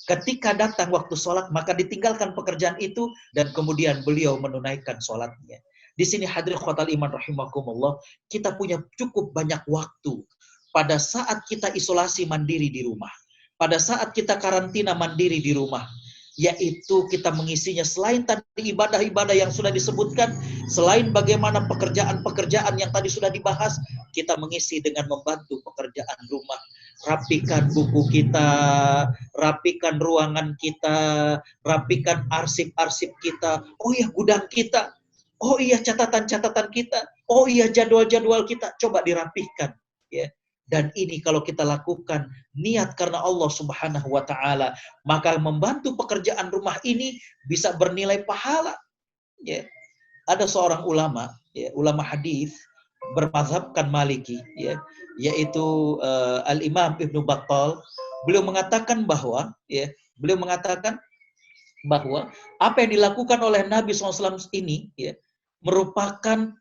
Ketika datang waktu sholat, maka ditinggalkan pekerjaan itu dan kemudian beliau menunaikan sholatnya. Di sini hadirin khotal iman rahimakumullah, kita punya cukup banyak waktu pada saat kita isolasi mandiri di rumah, pada saat kita karantina mandiri di rumah, yaitu kita mengisinya selain tadi ibadah-ibadah yang sudah disebutkan, selain bagaimana pekerjaan-pekerjaan yang tadi sudah dibahas, kita mengisi dengan membantu pekerjaan rumah. Rapikan buku kita, rapikan ruangan kita, rapikan arsip-arsip kita, oh iya gudang kita, oh iya catatan-catatan kita, oh iya jadwal-jadwal kita, coba dirapihkan. Ya. Dan ini kalau kita lakukan niat karena Allah Subhanahu wa ta'ala, maka membantu pekerjaan rumah ini bisa bernilai pahala. Ya. Ada seorang ulama, ya, ulama hadis bermazhabkan Maliki, ya, yaitu Al-Imam Ibnu Battal. Beliau mengatakan bahwa, ya, beliau mengatakan bahwa apa yang dilakukan oleh Nabi SAW ini, ya, merupakan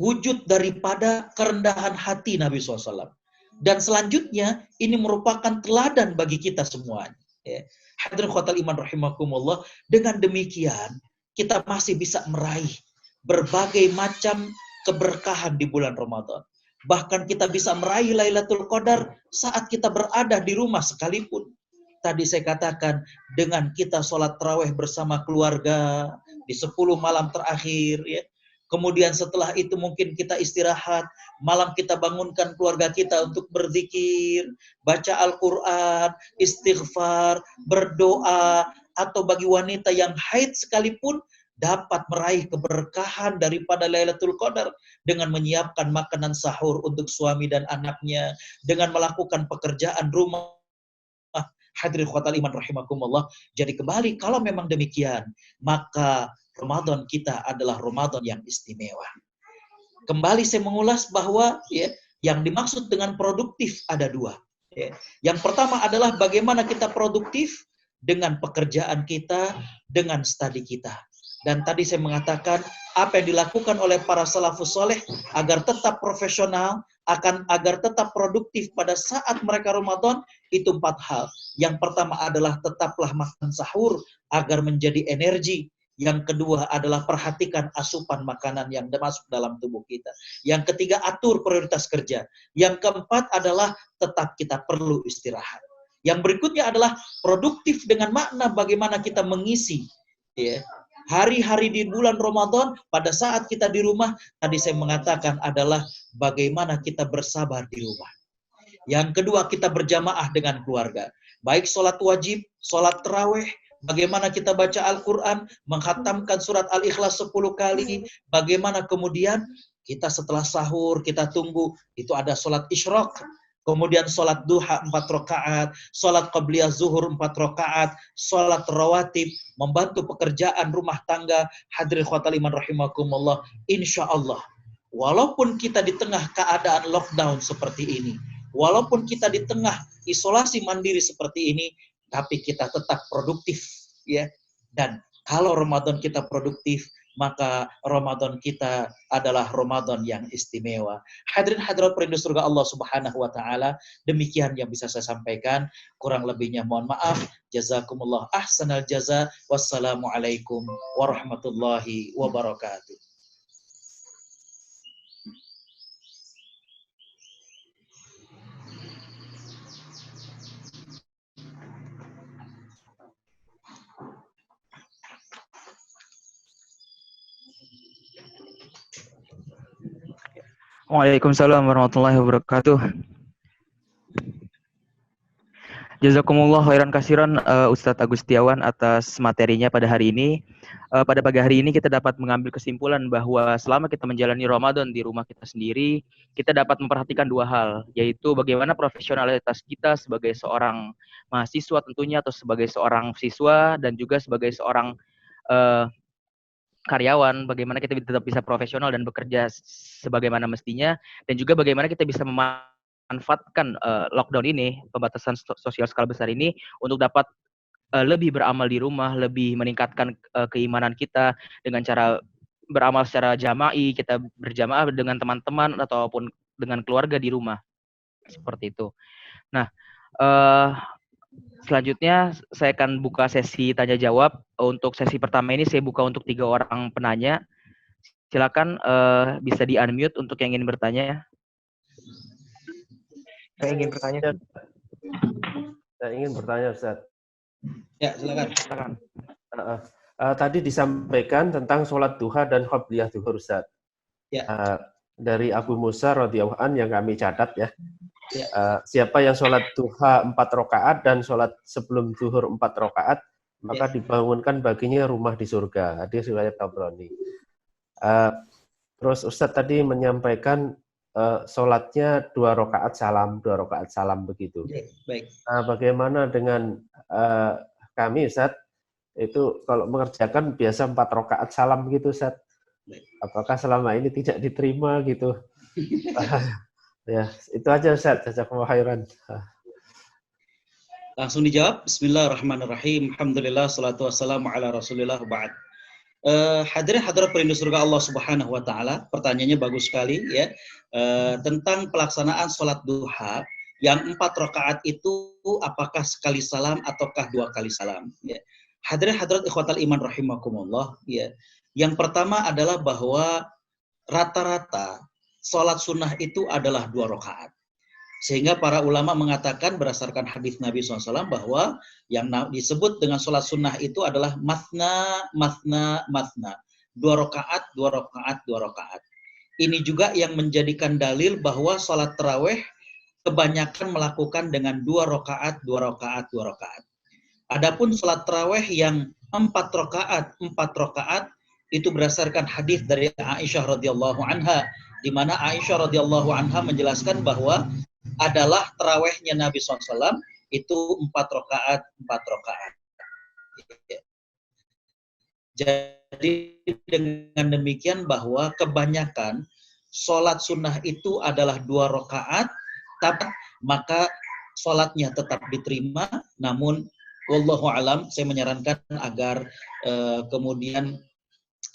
wujud daripada kerendahan hati Nabi SAW. Dan selanjutnya ini merupakan teladan bagi kita semuanya. Ya. Hadirin khotal iman rahimakumullah. Dengan demikian kita masih bisa meraih berbagai macam keberkahan di bulan Ramadan. Bahkan kita bisa meraih Lailatul Qadar saat kita berada di rumah sekalipun. Tadi saya katakan, dengan kita sholat tarawih bersama keluarga di 10 malam terakhir, ya. Kemudian setelah itu mungkin kita istirahat, malam kita bangunkan keluarga kita untuk berzikir, baca Al-Quran, istighfar, berdoa, atau bagi wanita yang haid sekalipun dapat meraih keberkahan daripada Lailatul Qadar dengan menyiapkan makanan sahur untuk suami dan anaknya, dengan melakukan pekerjaan rumah. Hadirin khotal iman rahimakumullah. Jadi kembali, kalau memang demikian, maka Ramadan kita adalah Ramadan yang istimewa. Kembali saya mengulas bahwa ya, yang dimaksud dengan produktif ada dua. Ya. Yang pertama adalah bagaimana kita produktif dengan pekerjaan kita, dengan studi kita. Dan tadi saya mengatakan apa yang dilakukan oleh para salafus soleh agar tetap profesional, agar tetap produktif pada saat mereka Ramadan, itu 4 hal. Yang pertama adalah tetaplah makan sahur agar menjadi energi. Yang kedua adalah perhatikan asupan makanan yang masuk dalam tubuh kita. Yang ketiga, atur prioritas kerja. Yang keempat adalah tetap kita perlu istirahat. Yang berikutnya adalah produktif dengan makna bagaimana kita mengisi ya, hari-hari di bulan Ramadan pada saat kita di rumah. Tadi saya mengatakan adalah bagaimana kita bersabar di rumah. Yang kedua, kita berjamaah dengan keluarga. Baik sholat wajib, sholat tarawih, bagaimana kita baca Al-Quran, menghatamkan surat Al-Ikhlas 10 kali, bagaimana kemudian kita setelah sahur, kita tunggu, itu ada sholat isyraq, kemudian sholat duha 4 rakaat, sholat qabliyah zuhur 4 rakaat, sholat rawatib, membantu pekerjaan rumah tangga. Hadirin khotal iman rahimakumullah, insya Allah, walaupun kita di tengah keadaan lockdown seperti ini, walaupun kita di tengah isolasi mandiri seperti ini, tapi kita tetap produktif, ya. Dan kalau Ramadan kita produktif, maka Ramadan kita adalah Ramadan yang istimewa. Hadirin hadirat perindu surga Allah Subhanahu wa taala, demikian yang bisa saya sampaikan. Kurang lebihnya mohon maaf. Jazakumullah ahsanal jaza. Wassalamualaikum warahmatullahi wabarakatuh. Waalaikumsalam warahmatullahi wabarakatuh. Jazakumullah khairan kasiran Ustadz Agustiawan atas materinya pada hari ini. Pada pagi hari ini kita dapat mengambil kesimpulan bahwa selama kita menjalani Ramadan di rumah kita sendiri, kita dapat memperhatikan 2 hal, yaitu bagaimana profesionalitas kita sebagai seorang mahasiswa tentunya, atau sebagai seorang siswa, dan juga sebagai seorang karyawan, bagaimana kita tetap bisa profesional dan bekerja sebagaimana mestinya, dan juga bagaimana kita bisa memanfaatkan lockdown ini, pembatasan sosial skala besar ini, untuk dapat lebih beramal di rumah, lebih meningkatkan keimanan kita dengan cara beramal secara jama'i, kita berjamaah dengan teman-teman ataupun dengan keluarga di rumah, seperti itu. Nah, selanjutnya saya akan buka sesi tanya jawab. Untuk sesi pertama ini saya buka untuk 3 orang penanya. Silakan bisa di-unmute untuk yang ingin bertanya. Saya ingin bertanya. Saya ingin bertanya, Ustaz. Ya, silakan. Tadi disampaikan tentang sholat duha dan qabliyah zuhur, Ustaz. Ya. Dari Abu Musa radhiyallahu an yang kami catat ya. Ya. Siapa yang sholat duha 4 rakaat dan sholat sebelum zuhur 4 rakaat, maka dibangunkan baginya rumah di surga. Hadis riwayat Tabrani. Terus Ustadz tadi menyampaikan sholatnya 2 rakaat salam begitu. Baik. Bagaimana dengan kami, Ustadz? Itu kalau mengerjakan biasa 4 rakaat salam gitu, Ustadz. Apakah selama ini tidak diterima gitu? Ya, itu aja, Ustadz. Jazakumullah khairan. Langsung dijawab. Bismillahirrahmanirrahim. Alhamdulillah, salatu wassalamu ala rasulillah, ba'd. Hadirin hadirat perindu surga Allah Subhanahu wa taala, pertanyaannya bagus sekali ya. Tentang pelaksanaan sholat duha yang 4 rakaat itu apakah sekali salam ataukah 2 kali salam ya. Hadirin hadirat ikhwatal iman rahimakumullah ya. Yang pertama adalah bahwa rata-rata sholat sunnah itu adalah 2 rakaat. Sehingga para ulama mengatakan berdasarkan hadis Nabi SAW bahwa yang disebut dengan sholat sunnah itu adalah mathna, mathna, mathna. 2 rakaat, 2 rakaat, 2 rakaat. Ini juga yang menjadikan dalil bahwa sholat taraweh kebanyakan melakukan dengan 2 rakaat, 2 rakaat, 2 rakaat. Adapun sholat taraweh yang 4 rakaat, 4 rakaat itu berdasarkan hadis dari Aisyah radhiyallahu anha, di mana Aisyah radhiyallahu anha menjelaskan bahwa adalah tarawehnya Nabi SAW itu 4 rakaat, 4 rakaat. Jadi dengan demikian bahwa kebanyakan sholat sunnah itu adalah 2 rakaat, tapi maka sholatnya tetap diterima, namun wallahu alam, saya menyarankan agar kemudian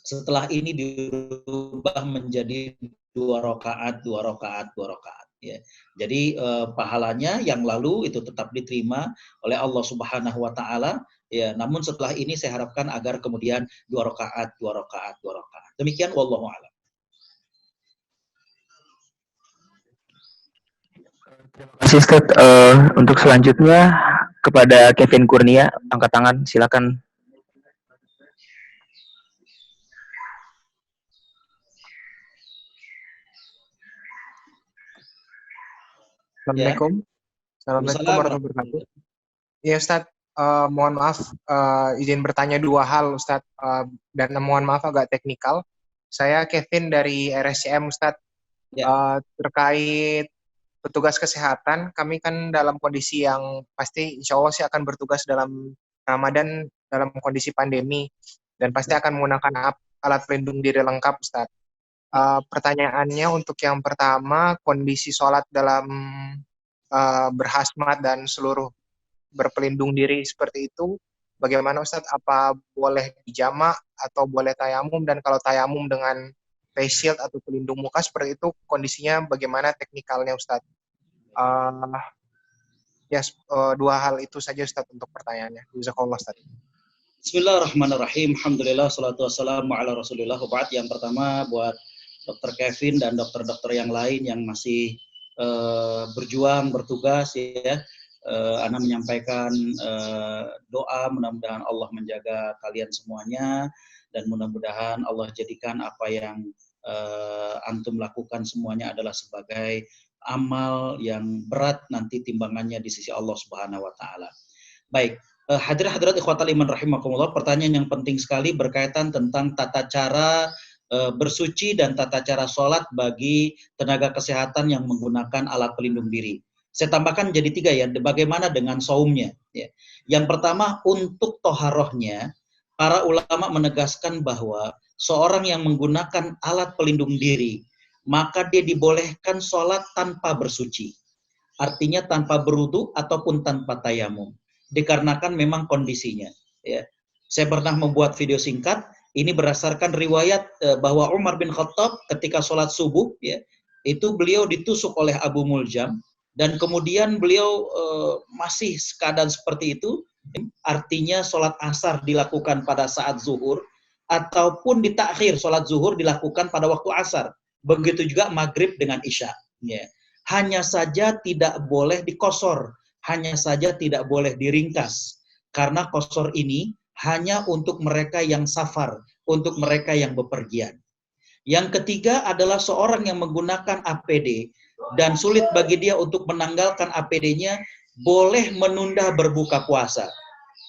setelah ini dirubah menjadi 2 rakaat, 2 rakaat, 2 rakaat. Ya. Jadi pahalanya yang lalu itu tetap diterima oleh Allah Subhanahu Wa Taala. Ya, namun setelah ini saya harapkan agar kemudian 2 rakaat, 2 rakaat, 2 rakaat. Demikian wallahu alam. Terima kasih Ustaz. Untuk selanjutnya kepada Kevin Kurnia, angkat tangan, silakan. Assalamualaikum. Assalamualaikum warahmatullahi wabarakatuh. Ya Ustadz, mohon maaf izin bertanya 2 hal Ustadz, dan mohon maaf agak teknikal. Saya Kevin dari RSCM Ustadz. Terkait petugas kesehatan, kami kan dalam kondisi yang pasti insya Allah sih akan bertugas dalam Ramadan dalam kondisi pandemi dan pasti akan menggunakan alat pelindung diri lengkap Ustadz. Pertanyaannya untuk yang pertama, kondisi sholat dalam berhasmat dan seluruh berpelindung diri seperti itu, bagaimana Ustadz? Apa boleh dijamak atau boleh tayamum? Dan kalau tayamum dengan face shield atau pelindung muka seperti itu, kondisinya bagaimana teknikalnya Ustadz? Dua hal itu saja Ustadz untuk pertanyaannya. Jazakallah Ustadz. Bismillahirrahmanirrahim. Alhamdulillah, salatu wassalamu ala rasulillah. Yang pertama buat Dr. Kevin dan dokter-dokter yang lain yang masih berjuang, bertugas ya. Ana menyampaikan doa, mudah-mudahan Allah menjaga kalian semuanya dan mudah-mudahan Allah jadikan apa yang antum lakukan semuanya adalah sebagai amal yang berat nanti timbangannya di sisi Allah Subhanahu wa taala. Baik, hadirat ikhwatal iman rahimakumullah, pertanyaan yang penting sekali berkaitan tentang tata cara bersuci dan tata cara sholat bagi tenaga kesehatan yang menggunakan alat pelindung diri. Saya tambahkan jadi 3 ya, bagaimana dengan saumnya. Ya. Yang pertama, untuk toharohnya, para ulama menegaskan bahwa seorang yang menggunakan alat pelindung diri, maka dia dibolehkan sholat tanpa bersuci. Artinya tanpa berwudu ataupun tanpa tayamum. Dikarenakan memang kondisinya. Ya. Saya pernah membuat video singkat, ini berdasarkan riwayat bahwa Umar bin Khattab ketika sholat subuh, ya, itu beliau ditusuk oleh Abu Muljam, dan kemudian beliau masih keadaan seperti itu, artinya sholat asar dilakukan pada saat zuhur, ataupun ditakhir sholat zuhur dilakukan pada waktu asar. Begitu juga maghrib dengan isya. Ya. Hanya saja tidak boleh dikosor, hanya saja tidak boleh diringkas. Karena kosor ini hanya untuk mereka yang safar, untuk mereka yang bepergian. Yang ketiga adalah seorang yang menggunakan APD dan sulit bagi dia untuk menanggalkan APD-nya, boleh menunda berbuka puasa.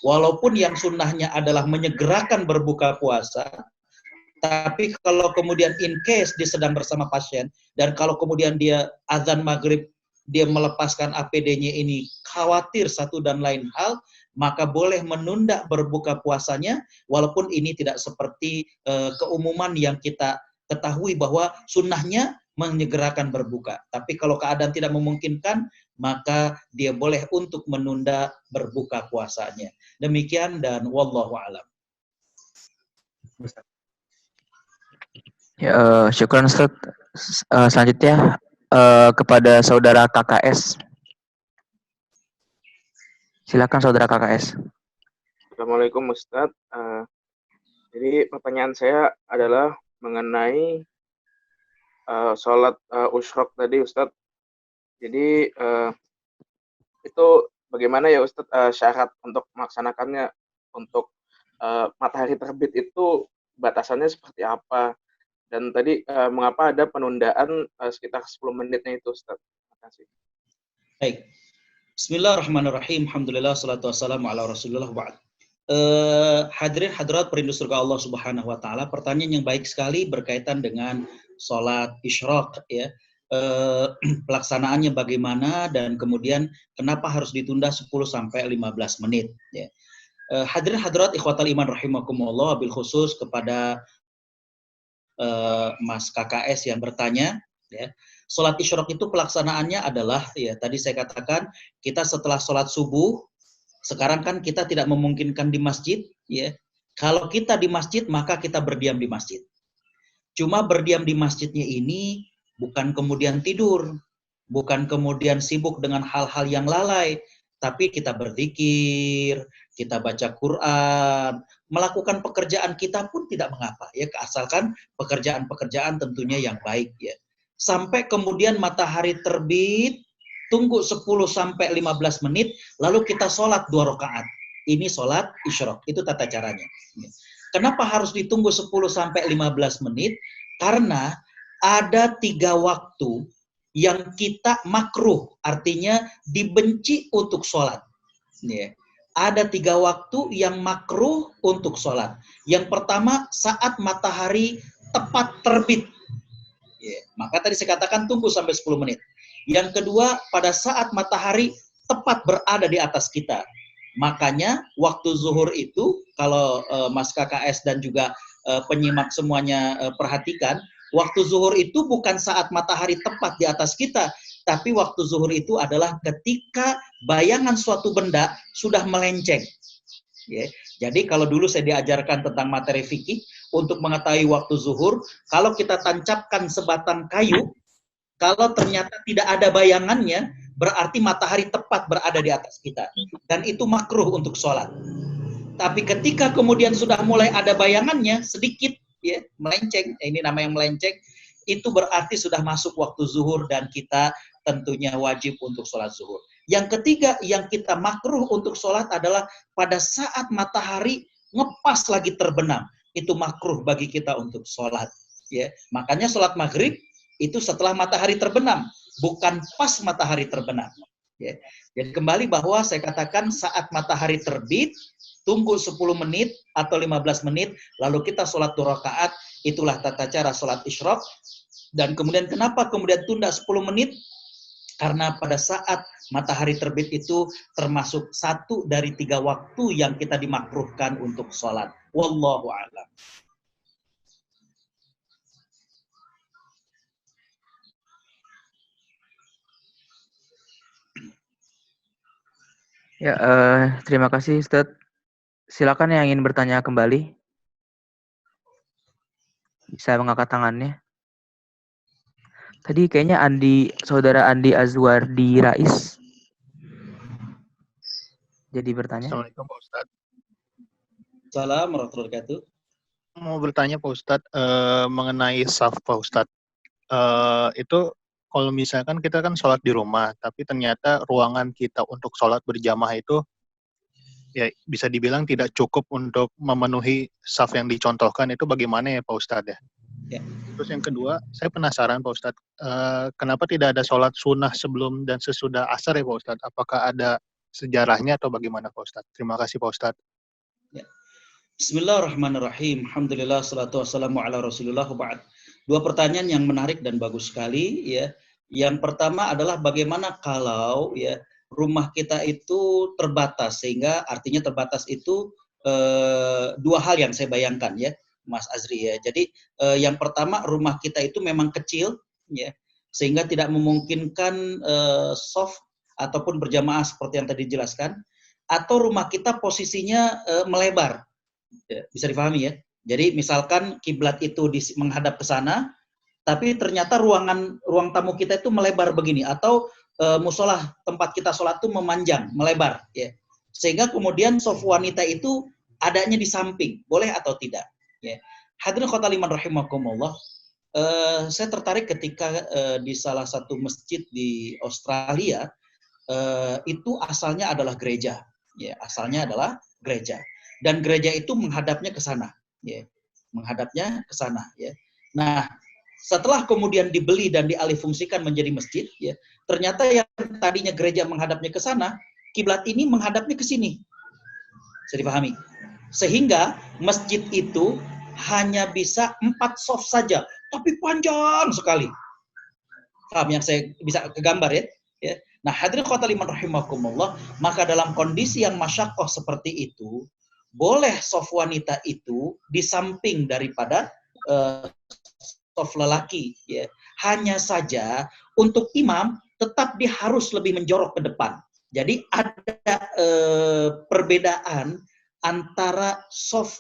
Walaupun yang sunnahnya adalah menyegerakan berbuka puasa, tapi kalau kemudian in case dia sedang bersama pasien, dan kalau kemudian dia azan maghrib, dia melepaskan APD-nya ini, khawatir satu dan lain hal, maka boleh menunda berbuka puasanya, walaupun ini tidak seperti keumuman yang kita ketahui bahwa sunnahnya menyegerakan berbuka. Tapi kalau keadaan tidak memungkinkan, maka dia boleh untuk menunda berbuka puasanya. Demikian dan wallahu a'lam. Ya, syukran Ustaz. Selanjutnya kepada saudara KKS. Silakan saudara KKS. Assalamualaikum Ustadz. Jadi pertanyaan saya adalah mengenai sholat usyrok tadi Ustadz. Jadi itu bagaimana ya Ustadz syarat untuk melaksanakannya untuk matahari terbit itu batasannya seperti apa? Dan tadi mengapa ada penundaan sekitar 10 menitnya itu Ustadz? Terima kasih. Baik. Bismillahirrahmanirrahim. Alhamdulillah salatu wassalamu ala Rasulillah ba'd. Hadirin hadirat perindu surga Allah Subhanahu wa taala, pertanyaan yang baik sekali berkaitan dengan salat isyraq ya. Pelaksanaannya bagaimana dan kemudian kenapa harus ditunda 10 sampai 15 menit ya. Hadirin hadirat ikhwatal iman rahimakumullah, bil khusus kepada Mas KKS yang bertanya ya. Salat isyraq itu pelaksanaannya adalah ya tadi saya katakan kita setelah salat subuh. Sekarang kan kita tidak memungkinkan di masjid ya. Kalau kita di masjid maka kita berdiam di masjid. Cuma berdiam di masjidnya ini bukan kemudian tidur, bukan kemudian sibuk dengan hal-hal yang lalai, tapi kita berzikir, kita baca Quran, melakukan pekerjaan kita pun tidak mengapa ya, asalkan pekerjaan-pekerjaan tentunya yang baik ya. Sampai kemudian matahari terbit, tunggu 10 sampai 15 menit, lalu kita sholat 2 rakaat. Ini sholat isyraq, itu tata caranya. Kenapa harus ditunggu 10 sampai 15 menit? Karena ada 3 waktu yang kita makruh, artinya dibenci untuk sholat. Ada 3 waktu yang makruh untuk sholat. Yang pertama saat matahari tepat terbit. Maka tadi saya katakan tunggu sampai 10 menit. Yang kedua, pada saat matahari tepat berada di atas kita. Makanya waktu zuhur itu, kalau Mas KKS dan juga penyimak semuanya perhatikan, waktu zuhur itu bukan saat matahari tepat di atas kita, tapi waktu zuhur itu adalah ketika bayangan suatu benda sudah melenceng. Jadi kalau dulu saya diajarkan tentang materi fikih, untuk mengetahui waktu zuhur, kalau kita tancapkan sebatang kayu, kalau ternyata tidak ada bayangannya, berarti matahari tepat berada di atas kita. Dan itu makruh untuk sholat. Tapi ketika kemudian sudah mulai ada bayangannya, sedikit ya melenceng, ini namanya melenceng, itu berarti sudah masuk waktu zuhur dan kita tentunya wajib untuk sholat zuhur. Yang ketiga, yang kita makruh untuk sholat adalah pada saat matahari ngepas lagi terbenam. Itu makruh bagi kita untuk sholat. Ya. Makanya sholat maghrib, itu setelah matahari terbenam, bukan pas matahari terbenam. Ya. Jadi kembali bahwa saya katakan saat matahari terbit, tunggu 10 menit atau 15 menit, lalu kita sholat 2 rakaat, itulah tata cara sholat isyraq. Dan kemudian kenapa kemudian tunda 10 menit? Karena pada saat matahari terbit itu termasuk 1 dari 3 waktu yang kita dimakruhkan untuk sholat. Wallahu a'lam. Ya, terima kasih Ustadz. Silakan yang ingin bertanya kembali. Bisa mengangkat tangannya. Tadi kayaknya saudara Andi Azwardi Rais. Jadi bertanya. Assalamualaikum Pak Ustadz. Assalamualaikum warahmatullahi wabarakatuh. Mau bertanya Pak Ustadz mengenai saf Pak Ustadz. Itu kalau misalkan kita kan sholat di rumah, tapi ternyata ruangan kita untuk sholat berjamaah itu ya bisa dibilang tidak cukup untuk memenuhi saf yang dicontohkan, itu bagaimana ya Pak Ustadz ya? Ya. Terus yang kedua, saya penasaran Pak Ustadz, kenapa tidak ada sholat sunnah sebelum dan sesudah asar ya Pak Ustadz? Apakah ada sejarahnya atau bagaimana Pak Ustadz? Terima kasih Pak Ustadz. Ya. Bismillahirrahmanirrahim. Alhamdulillah, salatu wassalamu ala Rasulillah ba'd. 2 pertanyaan yang menarik dan bagus sekali ya. Yang pertama adalah bagaimana kalau ya rumah kita itu terbatas, sehingga artinya terbatas itu 2 hal yang saya bayangkan ya, Mas Azri ya. Jadi yang pertama rumah kita itu memang kecil ya, sehingga tidak memungkinkan soft ataupun berjamaah seperti yang tadi dijelaskan, atau rumah kita posisinya melebar. Ya, bisa difahami ya. Jadi misalkan kiblat itu menghadap ke sana, tapi ternyata ruang tamu kita itu melebar begini, atau musolah tempat kita sholat itu memanjang, melebar ya. Sehingga kemudian soft wanita itu adanya di samping, boleh atau tidak ya. Hadirin khotal iman rahimakumullah, saya tertarik ketika di salah satu masjid di Australia, itu asalnya adalah gereja, ya, asalnya adalah gereja, dan gereja itu menghadapnya ke sana, ya, menghadapnya ke sana, ya. Nah, setelah kemudian dibeli dan dialihfungsikan menjadi masjid, ya, ternyata yang tadinya gereja menghadapnya ke sana, kiblat ini menghadapnya ke sini. Bisa dipahami? Sehingga masjid itu hanya bisa 4 sof saja, tapi panjang sekali. Paham yang saya bisa kegambar, ya? Ya. Nah, hadirin khotul iman rahimakumullah, maka dalam kondisi yang masyaqqah seperti itu, boleh sof wanita itu di samping daripada sof lelaki, ya. Hanya saja untuk imam tetap dia harus lebih menjorok ke depan. Jadi ada perbedaan antara sof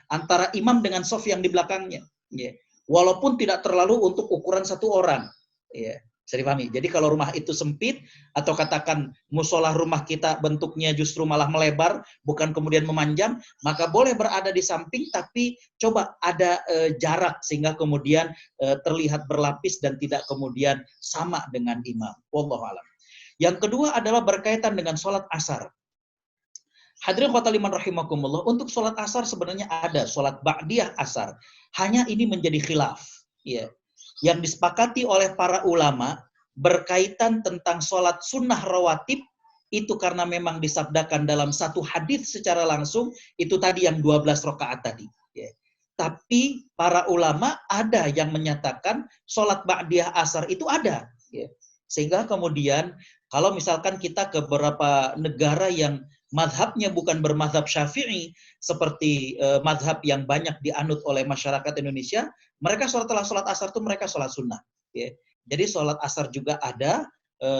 antara imam dengan sof yang di belakangnya, ya. Walaupun tidak terlalu untuk ukuran satu orang, ya. Bisa dipahami. Jadi kalau rumah itu sempit, atau katakan musola rumah kita bentuknya justru malah melebar, bukan kemudian memanjang, maka boleh berada di samping, tapi coba ada jarak sehingga kemudian terlihat berlapis dan tidak kemudian sama dengan imam. Wallahu a'lam. Yang kedua adalah berkaitan dengan sholat asar. Hadirin khotul iman rahimakumullah, untuk sholat asar sebenarnya ada sholat ba'diyah asar. Hanya ini menjadi khilaf, ya. Yang disepakati oleh para ulama berkaitan tentang sholat sunnah rawatib, itu karena memang disabdakan dalam satu hadis secara langsung, itu tadi yang 12 rakaat tadi, ya. Tapi para ulama ada yang menyatakan sholat ba'diyah asar itu ada, ya. Sehingga kemudian kalau misalkan kita ke beberapa negara yang madhabnya bukan bermadhab Syafi'i, seperti madhab yang banyak dianut oleh masyarakat Indonesia, mereka setelah sholat asar itu mereka sholat sunnah, ya. Jadi sholat asar juga ada,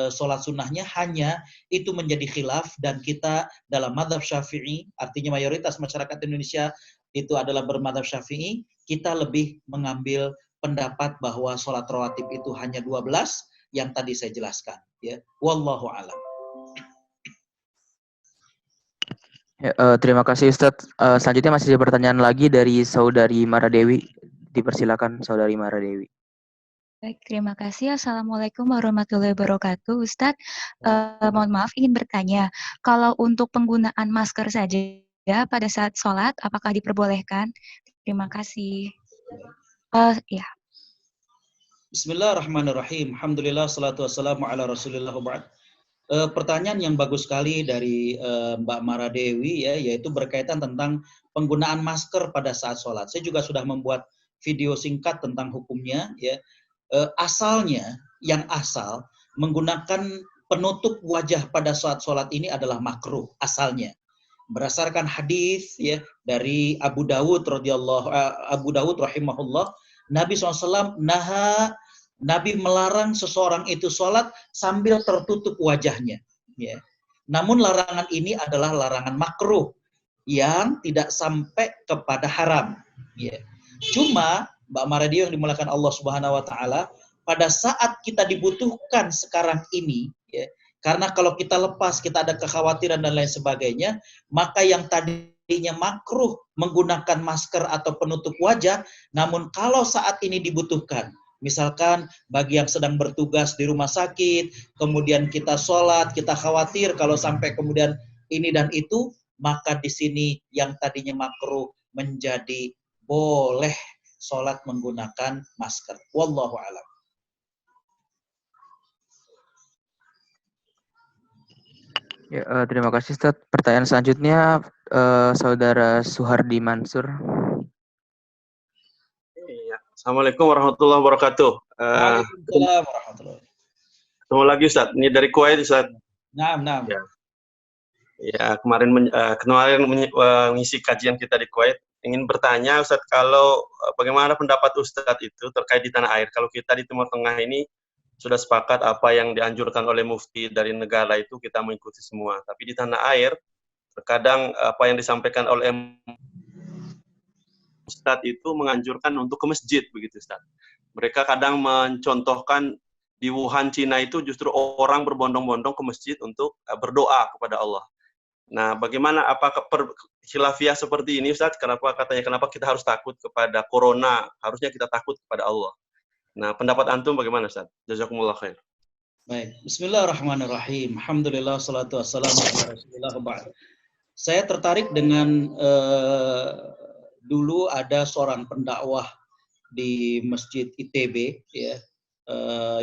sholat sunnahnya, hanya itu menjadi khilaf, dan kita dalam madhab Syafi'i, artinya mayoritas masyarakat Indonesia itu adalah bermadhab Syafi'i, kita lebih mengambil pendapat bahwa sholat rawatib itu hanya 12 yang tadi saya jelaskan, ya. Wallahu a'lam. Ya, terima kasih Ustadz. Selanjutnya masih ada pertanyaan lagi dari Saudari Maradewi. Dipersilakan Saudari Maradewi. Baik, terima kasih. Assalamualaikum warahmatullahi wabarakatuh. Ustadz, mohon maaf ingin bertanya, kalau untuk penggunaan masker saja pada saat sholat, apakah diperbolehkan? Terima kasih. Ya. Bismillahirrahmanirrahim. Alhamdulillah, salatu wassalamu ala rasulillah wa ba'd. Pertanyaan yang bagus sekali dari Mbak Maradewi, ya, yaitu berkaitan tentang penggunaan masker pada saat sholat. Saya juga sudah membuat video singkat tentang hukumnya, ya. Asalnya, yang asal menggunakan penutup wajah pada saat sholat ini adalah makruh asalnya. Berdasarkan hadis, ya, dari Abu Dawud rahimahullah, Nabi SAW Nabi melarang seseorang itu sholat sambil tertutup wajahnya, ya. Namun larangan ini adalah larangan makruh yang tidak sampai kepada haram, ya. Cuma Mbak Maradio yang dimuliakan Allah Subhanahu Wa Taala, pada saat kita dibutuhkan sekarang ini, ya, karena kalau kita lepas kita ada kekhawatiran dan lain sebagainya, maka yang tadinya makruh menggunakan masker atau penutup wajah, namun kalau saat ini dibutuhkan, misalkan bagi yang sedang bertugas di rumah sakit, kemudian kita sholat, kita khawatir kalau sampai kemudian ini dan itu, maka di sini yang tadinya makruh menjadi boleh sholat menggunakan masker. Wallahu a'lam. Ya, terima kasih Ustaz. Pertanyaan selanjutnya Saudara Suhardi Mansur. Assalamualaikum warahmatullahi wabarakatuh. Waalaikumsalam warahmatullahi. Ketemu lagi Ustaz. Ini dari Kuwait Ustaz. Nah. Ya, kemarin mengisi kajian kita di Kuwait. Ingin bertanya Ustaz, kalau bagaimana pendapat Ustaz itu terkait di tanah air? Kalau kita di Timur Tengah ini sudah sepakat apa yang dianjurkan oleh mufti dari negara itu kita mengikuti semua. Tapi di tanah air terkadang apa yang disampaikan oleh Ustadz itu menganjurkan untuk ke masjid, begitu Ustadz. Mereka kadang mencontohkan di Wuhan, Cina itu justru orang berbondong-bondong ke masjid untuk berdoa kepada Allah. Nah, bagaimana apakah khilafiyah seperti ini Ustaz? Kenapa kita harus takut kepada corona? Harusnya kita takut kepada Allah. Nah, pendapat antum bagaimana Ustaz? Jazakumullah khair. Baik, bismillahirrahmanirrahim. Alhamdulillah, salatu wassalamu ala rasulillah wa ba'd. Saya tertarik dengan dulu ada seorang pendakwah di Masjid ITB ya,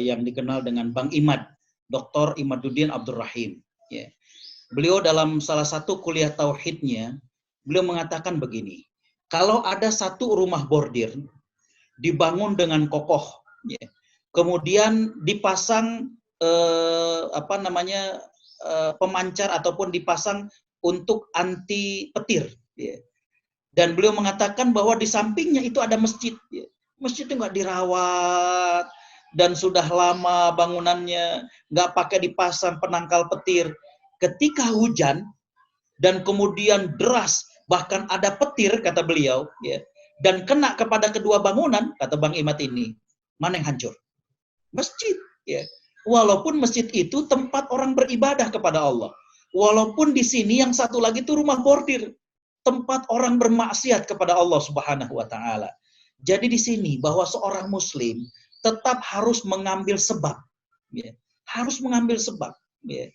yang dikenal dengan Bang Imad, Dr. Imaduddin Abdurrahim. Ya. Beliau dalam salah satu kuliah tauhidnya, beliau mengatakan begini, kalau ada satu rumah bordir dibangun dengan kokoh, ya, kemudian dipasang pemancar ataupun dipasang untuk anti petir, ya. Dan beliau mengatakan bahwa di sampingnya itu ada masjid, ya. Masjid itu nggak dirawat dan sudah lama bangunannya, nggak pakai dipasang penangkal petir. Ketika hujan dan kemudian deras, bahkan ada petir kata beliau, ya, dan kena kepada kedua bangunan, kata Bang Imad ini, mana yang hancur? Masjid, ya. Walaupun masjid itu tempat orang beribadah kepada Allah. Walaupun di sini yang satu lagi itu rumah bordir, tempat orang bermaksiat kepada Allah Subhanahu wa taala. Jadi di sini bahwa seorang muslim tetap harus mengambil sebab, ya. Harus mengambil sebab, ya.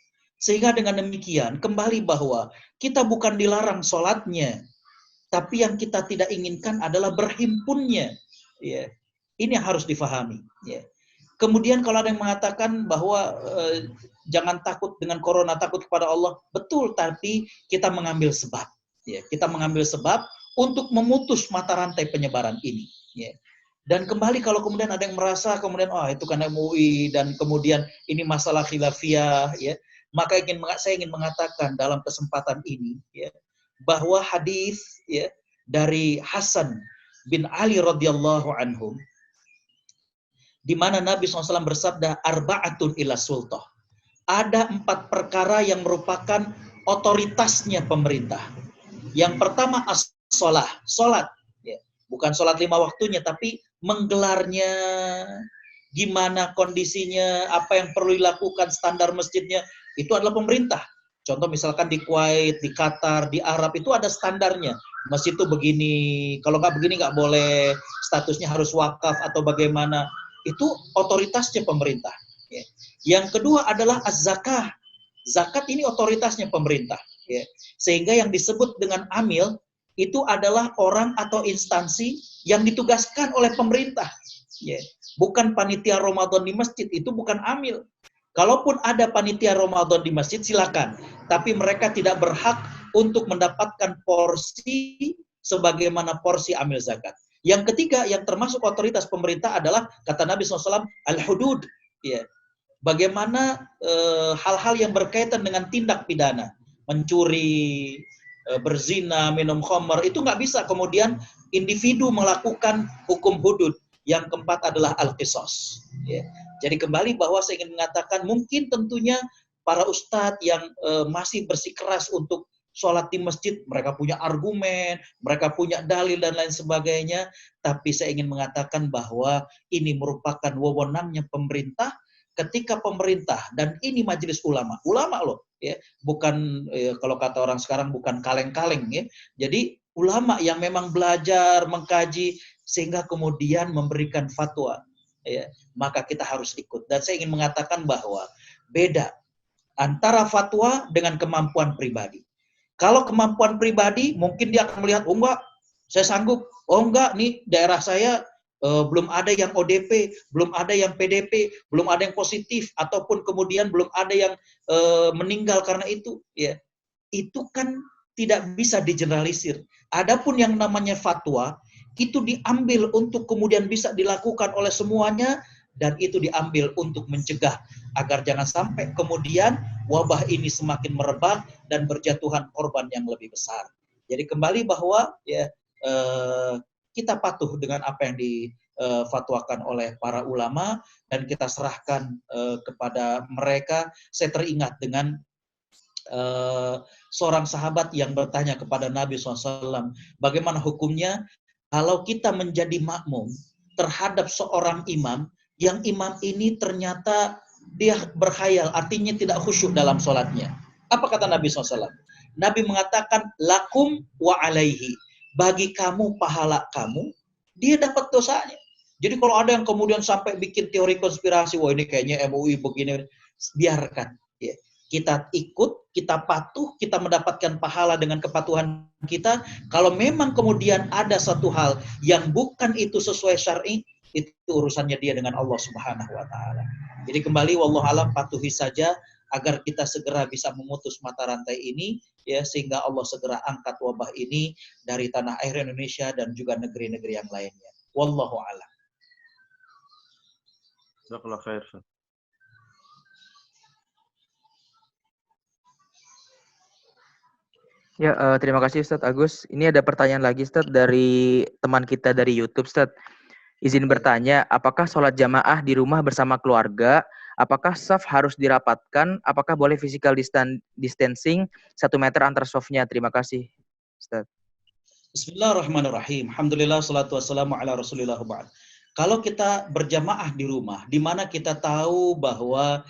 Sehingga dengan demikian kembali bahwa kita bukan dilarang sholatnya, tapi yang kita tidak inginkan adalah berhimpunnya. Ya. Ini yang harus difahami. Ya. Kemudian kalau ada yang mengatakan bahwa jangan takut dengan corona, takut kepada Allah, betul, tapi kita mengambil sebab. Ya. Kita mengambil sebab untuk memutus mata rantai penyebaran ini. Ya. Dan kembali kalau kemudian ada yang merasa kemudian itu kan MUI dan kemudian ini masalah khilafiyah, ya. Maka saya ingin mengatakan dalam kesempatan ini, ya, bahwa hadis, ya, dari Hasan bin Ali radhiyallahu anhum, di mana Nabi SAW bersabda, arba'atun ila sultah. Ada 4 perkara yang merupakan otoritasnya pemerintah. Yang pertama as-sholah, sholat, ya. Bukan sholat 5 waktunya, tapi menggelarnya, gimana kondisinya, apa yang perlu dilakukan, standar masjidnya, itu adalah pemerintah. Contoh misalkan di Kuwait, di Qatar, di Arab itu ada standarnya. Masjid itu begini, kalau nggak begini nggak boleh, statusnya harus wakaf atau bagaimana. Itu otoritasnya pemerintah. Ya. Yang kedua adalah az-zakah. Zakat ini otoritasnya pemerintah. Ya. Sehingga yang disebut dengan amil itu adalah orang atau instansi yang ditugaskan oleh pemerintah. Ya. Bukan panitia Ramadan di masjid, itu bukan amil. Kalaupun ada panitia Ramadan di masjid, silakan. Tapi mereka tidak berhak untuk mendapatkan porsi sebagaimana porsi amil zakat. Yang ketiga, yang termasuk otoritas pemerintah adalah, kata Nabi SAW, al-hudud. Ya. Bagaimana hal-hal yang berkaitan dengan tindak pidana. Mencuri, berzina, minum khamar, itu nggak bisa kemudian individu melakukan hukum hudud. Yang keempat adalah al-qisas. Ya. Jadi kembali bahwa saya ingin mengatakan mungkin tentunya para ustadz yang masih bersikeras untuk sholat di masjid, mereka punya argumen, mereka punya dalil dan lain sebagainya, tapi saya ingin mengatakan bahwa ini merupakan wewenangnya pemerintah ketika pemerintah, dan ini majelis ulama loh, ya, bukan kalau kata orang sekarang bukan kaleng-kaleng, ya. Jadi ulama yang memang belajar, mengkaji, sehingga kemudian memberikan fatwa, ya, maka kita harus ikut. Dan saya ingin mengatakan bahwa beda antara fatwa dengan kemampuan pribadi. Kalau kemampuan pribadi, mungkin dia akan melihat, oh enggak, saya sanggup, oh enggak, nih daerah saya belum ada yang ODP, belum ada yang PDP, belum ada yang positif, ataupun kemudian belum ada yang meninggal karena itu. Ya, itu kan tidak bisa digeneralisir. Adapun yang namanya fatwa, itu diambil untuk kemudian bisa dilakukan oleh semuanya, dan itu diambil untuk mencegah agar jangan sampai kemudian wabah ini semakin merebak dan berjatuhan korban yang lebih besar. Jadi kembali bahwa ya kita patuh dengan apa yang difatwakan oleh para ulama dan kita serahkan kepada mereka. Saya teringat dengan seorang sahabat yang bertanya kepada Nabi SAW, bagaimana hukumnya kalau kita menjadi makmum terhadap seorang imam, yang imam ini ternyata dia berkhayal, artinya tidak khusyuk dalam sholatnya. Apa kata Nabi SAW? Nabi mengatakan lakum wa alaihi. Bagi kamu pahala kamu, dia dapat dosanya. Jadi kalau ada yang kemudian sampai bikin teori konspirasi, wah ini kayaknya MUI begini, biarkan. Ya. Kita ikut, kita patuh, kita mendapatkan pahala dengan kepatuhan kita. Kalau memang kemudian ada satu hal yang bukan itu sesuai syar'i, itu urusannya dia dengan Allah Subhanahu wa taala. Jadi kembali wallahu alam, patuhi saja agar kita segera bisa memutus mata rantai ini, ya, sehingga Allah segera angkat wabah ini dari tanah air Indonesia dan juga negeri-negeri yang lainnya. Wallahu a'lam. Jazakallah khair. Ya, terima kasih Ustadz Agus. Ini ada pertanyaan lagi Ustadz dari teman kita dari YouTube Ustadz. Izin bertanya, apakah sholat jamaah di rumah bersama keluarga? Apakah saf harus dirapatkan? Apakah boleh physical distancing 1 meter antar safnya? Terima kasih Ustadz. Bismillahirrahmanirrahim. Alhamdulillah, salatu wassalamu ala rasulillah ba'd. Kalau kita berjamaah di rumah, di mana kita tahu bahwa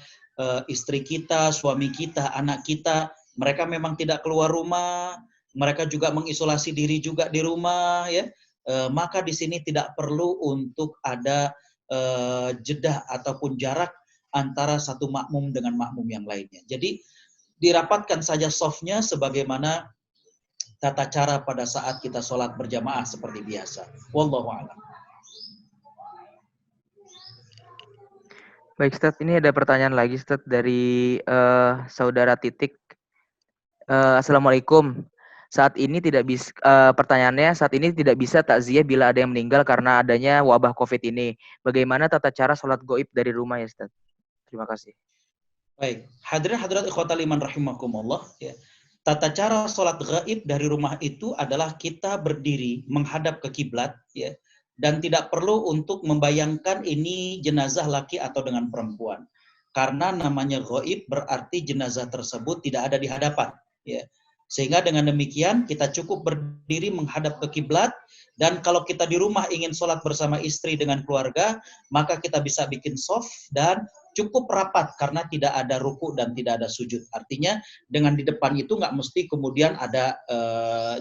istri kita, suami kita, anak kita, mereka memang tidak keluar rumah, mereka juga mengisolasi diri juga di rumah, ya, maka di sini tidak perlu untuk ada jeda ataupun jarak antara satu makmum dengan makmum yang lainnya. Jadi dirapatkan saja softnya sebagaimana tata cara pada saat kita sholat berjamaah seperti biasa. Wallahu a'lam. Baik Ustadz, ini ada pertanyaan lagi Ustadz dari saudara Titik. Assalamualaikum. Saat ini tidak bisa pertanyaannya, saat ini tidak bisa takziah bila ada yang meninggal karena adanya wabah Covid ini. Bagaimana tata cara sholat gaib dari rumah ya Ustadz? Terima kasih. Baik, hadirin hadirat ikhwatal iman rahimakumullah, ya. Tata cara sholat gaib dari rumah itu adalah kita berdiri menghadap ke kiblat, ya, dan tidak perlu untuk membayangkan ini jenazah laki atau dengan perempuan. Karena namanya gaib berarti jenazah tersebut tidak ada di hadapan, ya. Sehingga dengan demikian kita cukup berdiri menghadap ke kiblat, dan kalau kita di rumah ingin sholat bersama istri dengan keluarga, maka kita bisa bikin soft dan cukup rapat karena tidak ada ruku dan tidak ada sujud. Artinya dengan di depan itu nggak mesti kemudian ada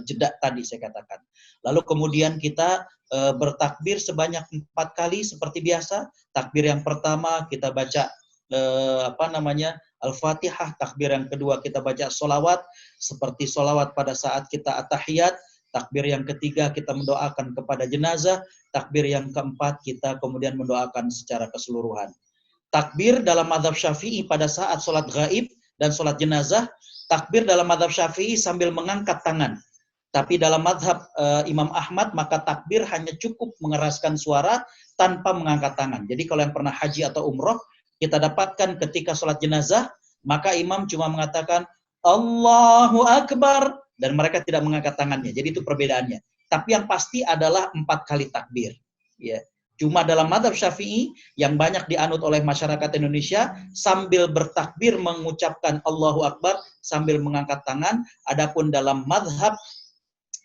jeda tadi saya katakan. Lalu kemudian kita bertakbir sebanyak 4 kali seperti biasa. Takbir yang pertama kita baca Al-Fatihah. Takbir yang kedua kita baca sholawat seperti sholawat pada saat kita at-tahiyat. Takbir yang ketiga kita mendoakan kepada jenazah. Takbir yang keempat kita kemudian mendoakan secara keseluruhan. Takbir dalam mazhab Syafi'i pada saat sholat gaib dan sholat jenazah, takbir dalam mazhab Syafi'i sambil mengangkat tangan. Tapi dalam mazhab Imam Ahmad, maka takbir hanya cukup mengeraskan suara tanpa mengangkat tangan. Jadi kalau yang pernah haji atau umroh, kita dapatkan ketika sholat jenazah, maka imam cuma mengatakan Allahu Akbar, dan mereka tidak mengangkat tangannya. Jadi itu perbedaannya. Tapi yang pasti adalah 4 kali takbir. Ya. Cuma dalam mazhab Syafi'i yang banyak dianut oleh masyarakat Indonesia, sambil bertakbir mengucapkan Allahu Akbar sambil mengangkat tangan. Adapun dalam mazhab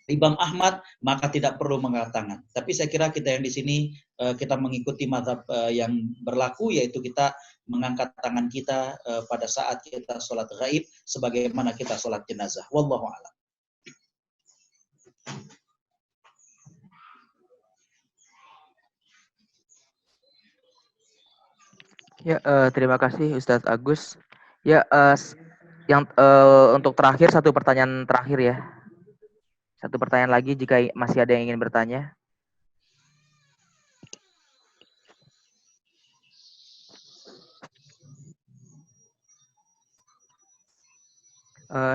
Imam Ahmad maka tidak perlu mengangkat tangan. Tapi saya kira kita yang di sini kita mengikuti mazhab yang berlaku, yaitu kita mengangkat tangan kita pada saat kita sholat gaib sebagaimana kita sholat jenazah. Wallahu a'lam. Ya, terima kasih Ustadz Agus. Ya, untuk terakhir satu pertanyaan terakhir ya. Satu pertanyaan lagi jika masih ada yang ingin bertanya.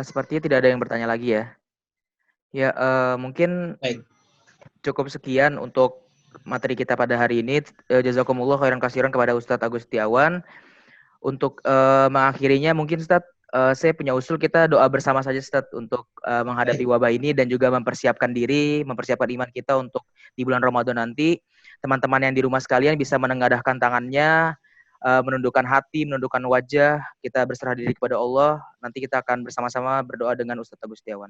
Sepertinya tidak ada yang bertanya lagi ya. Ya, mungkin cukup sekian untuk materi kita pada hari ini. Jazakumullah khairan kasiran kepada Ustadz Agus Setiawan. Untuk mengakhirinya mungkin Ustadz, saya punya usul kita doa bersama saja Ustadz untuk menghadapi wabah ini dan juga mempersiapkan diri, mempersiapkan iman kita untuk di bulan Ramadan nanti. Teman-teman yang di rumah sekalian bisa menengadahkan tangannya, menundukkan hati, menundukkan wajah, kita berserah diri kepada Allah. Nanti kita akan bersama-sama berdoa dengan Ustadz Agus Setiawan.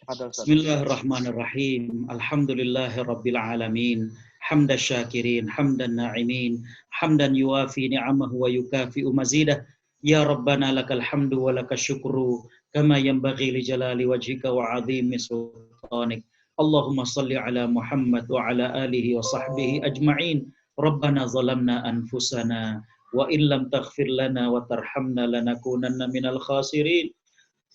Bismillahirrahmanirrahim. Alhamdulillahirabbil alamin. Hamdan syakirin, hamdan na'imin, hamdan yuwafi ni'amahu wa yukafi'u mazidah. Ya Rabbana lakal hamdu wa lakal syukru كما ينبغي لجلال وجهك وعظيم سلطانك. اللهم صل على محمد وعلى آله وصحبه أجمعين. ربنا ظلمنا أنفسنا وإن لم تغفر لنا وترحمنا لنكونن من الخاسرين.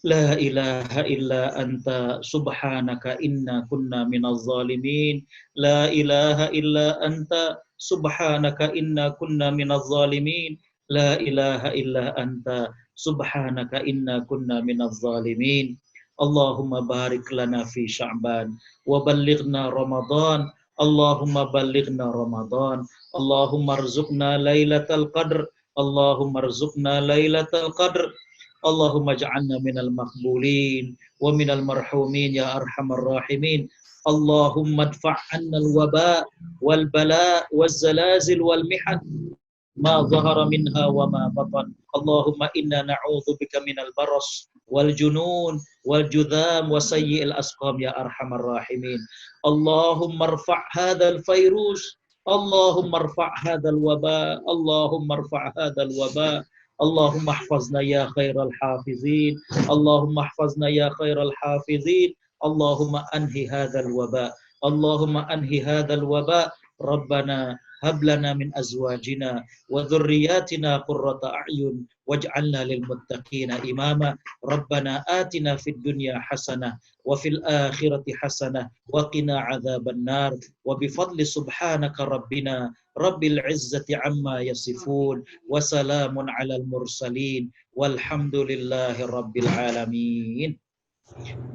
لا إله إلا أنت سبحانك إنا كنا من الظالمين. لا إله إلا أنت سبحانك إنا كنا من الظالمين. لا إله إلا أنت سبحانك إنا كنا من الظالمين. اللهم بارك لنا في شعبان وبلغنا رمضان. اللهم بلغنا رمضان. اللهم ارزقنا ليلة القدر. اللهم ارزقنا ليلة القدر. اللهم اجعلنا من المقبولين ومن المرحومين يا أرحم الراحمين. اللهم ادفع عنا الوباء والبلاء والزلازل والمحن ما ظهر منها وما بطن. اللهم إنا نعوذ بك من البرص والجنون والجذام وسيء الأسقام يا أرحم الراحمين. اللهم ارفع هذا الفيروس. اللهم ارفع هذا الوباء. اللهم ارفع هذا الوباء. اللهم احفظنا يا خير الحافظين. اللهم احفظنا يا خير الحافظين. اللهم أنهي هذا الوباء. اللهم أنهي هذا الوباء. ربنا هب لنا من أزواجنا وذرياتنا قرة أعين واجعلنا للمتقين إماما. ربنا آتنا في الدنيا حسنة وفي الآخرة حسنة وقنا عذاب النار. وبفضل سبحانك ربنا رب العزة عما يصفون وسلام على المرسلين والحمد لله رب العالمين.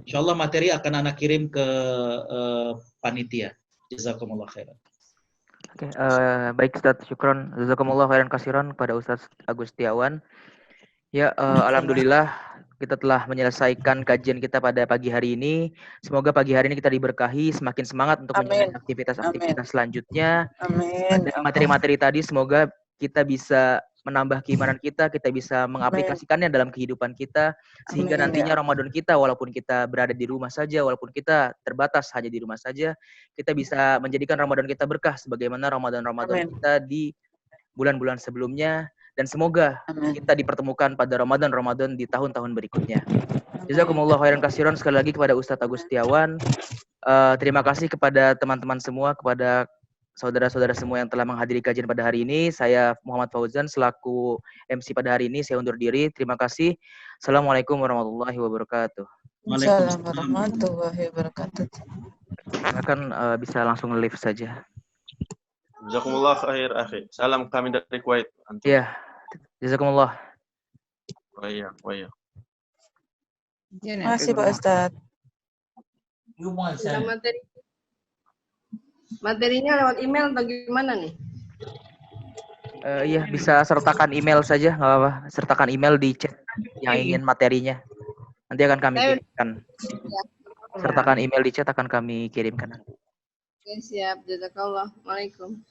Insyaallah materi akan anak kirim ke panitia. Jazakumullah khairan. Oke, baik Ustadz, syukron. Jazakumullah khairan kasiran kepada Ustadz Agus Setiawan. Ya, alhamdulillah kita telah menyelesaikan kajian kita pada pagi hari ini. Semoga pagi hari ini kita diberkahi, semakin semangat untuk menjalani aktivitas-aktivitas selanjutnya. Dan materi-materi tadi semoga kita bisa menambah keimanan kita bisa mengaplikasikannya dalam kehidupan kita, sehingga nantinya Ramadan kita, walaupun kita berada di rumah saja, walaupun kita terbatas hanya di rumah saja, kita bisa menjadikan Ramadan kita berkah sebagaimana Ramadan kita di bulan-bulan sebelumnya, dan semoga kita dipertemukan pada Ramadan di tahun-tahun berikutnya. Jazakumullah khairan katsiran sekali lagi kepada Ustadz Agus Setiawan. Terima kasih kepada teman-teman semua, kepada saudara-saudara semua yang telah menghadiri kajian pada hari ini. Saya Muhammad Fauzan selaku MC pada hari ini. Saya undur diri. Terima kasih. Assalamualaikum warahmatullahi wabarakatuh. Waalaikumsalam warahmatullahi wabarakatuh. Silakan bisa langsung live saja. Jazakumullah khair akhi. Salam kami dari Kuwait. Iya. Jazakumullah. Waya. Terima kasih Pak Ustadz. Materinya lewat email atau gimana nih? Iya, bisa sertakan email saja, nggak apa-apa. Sertakan email di chat yang ingin materinya. Nanti akan kami kirimkan. Sertakan email di chat akan kami kirimkan. Oke, siap. Jazakallah. Waalaikumsalam.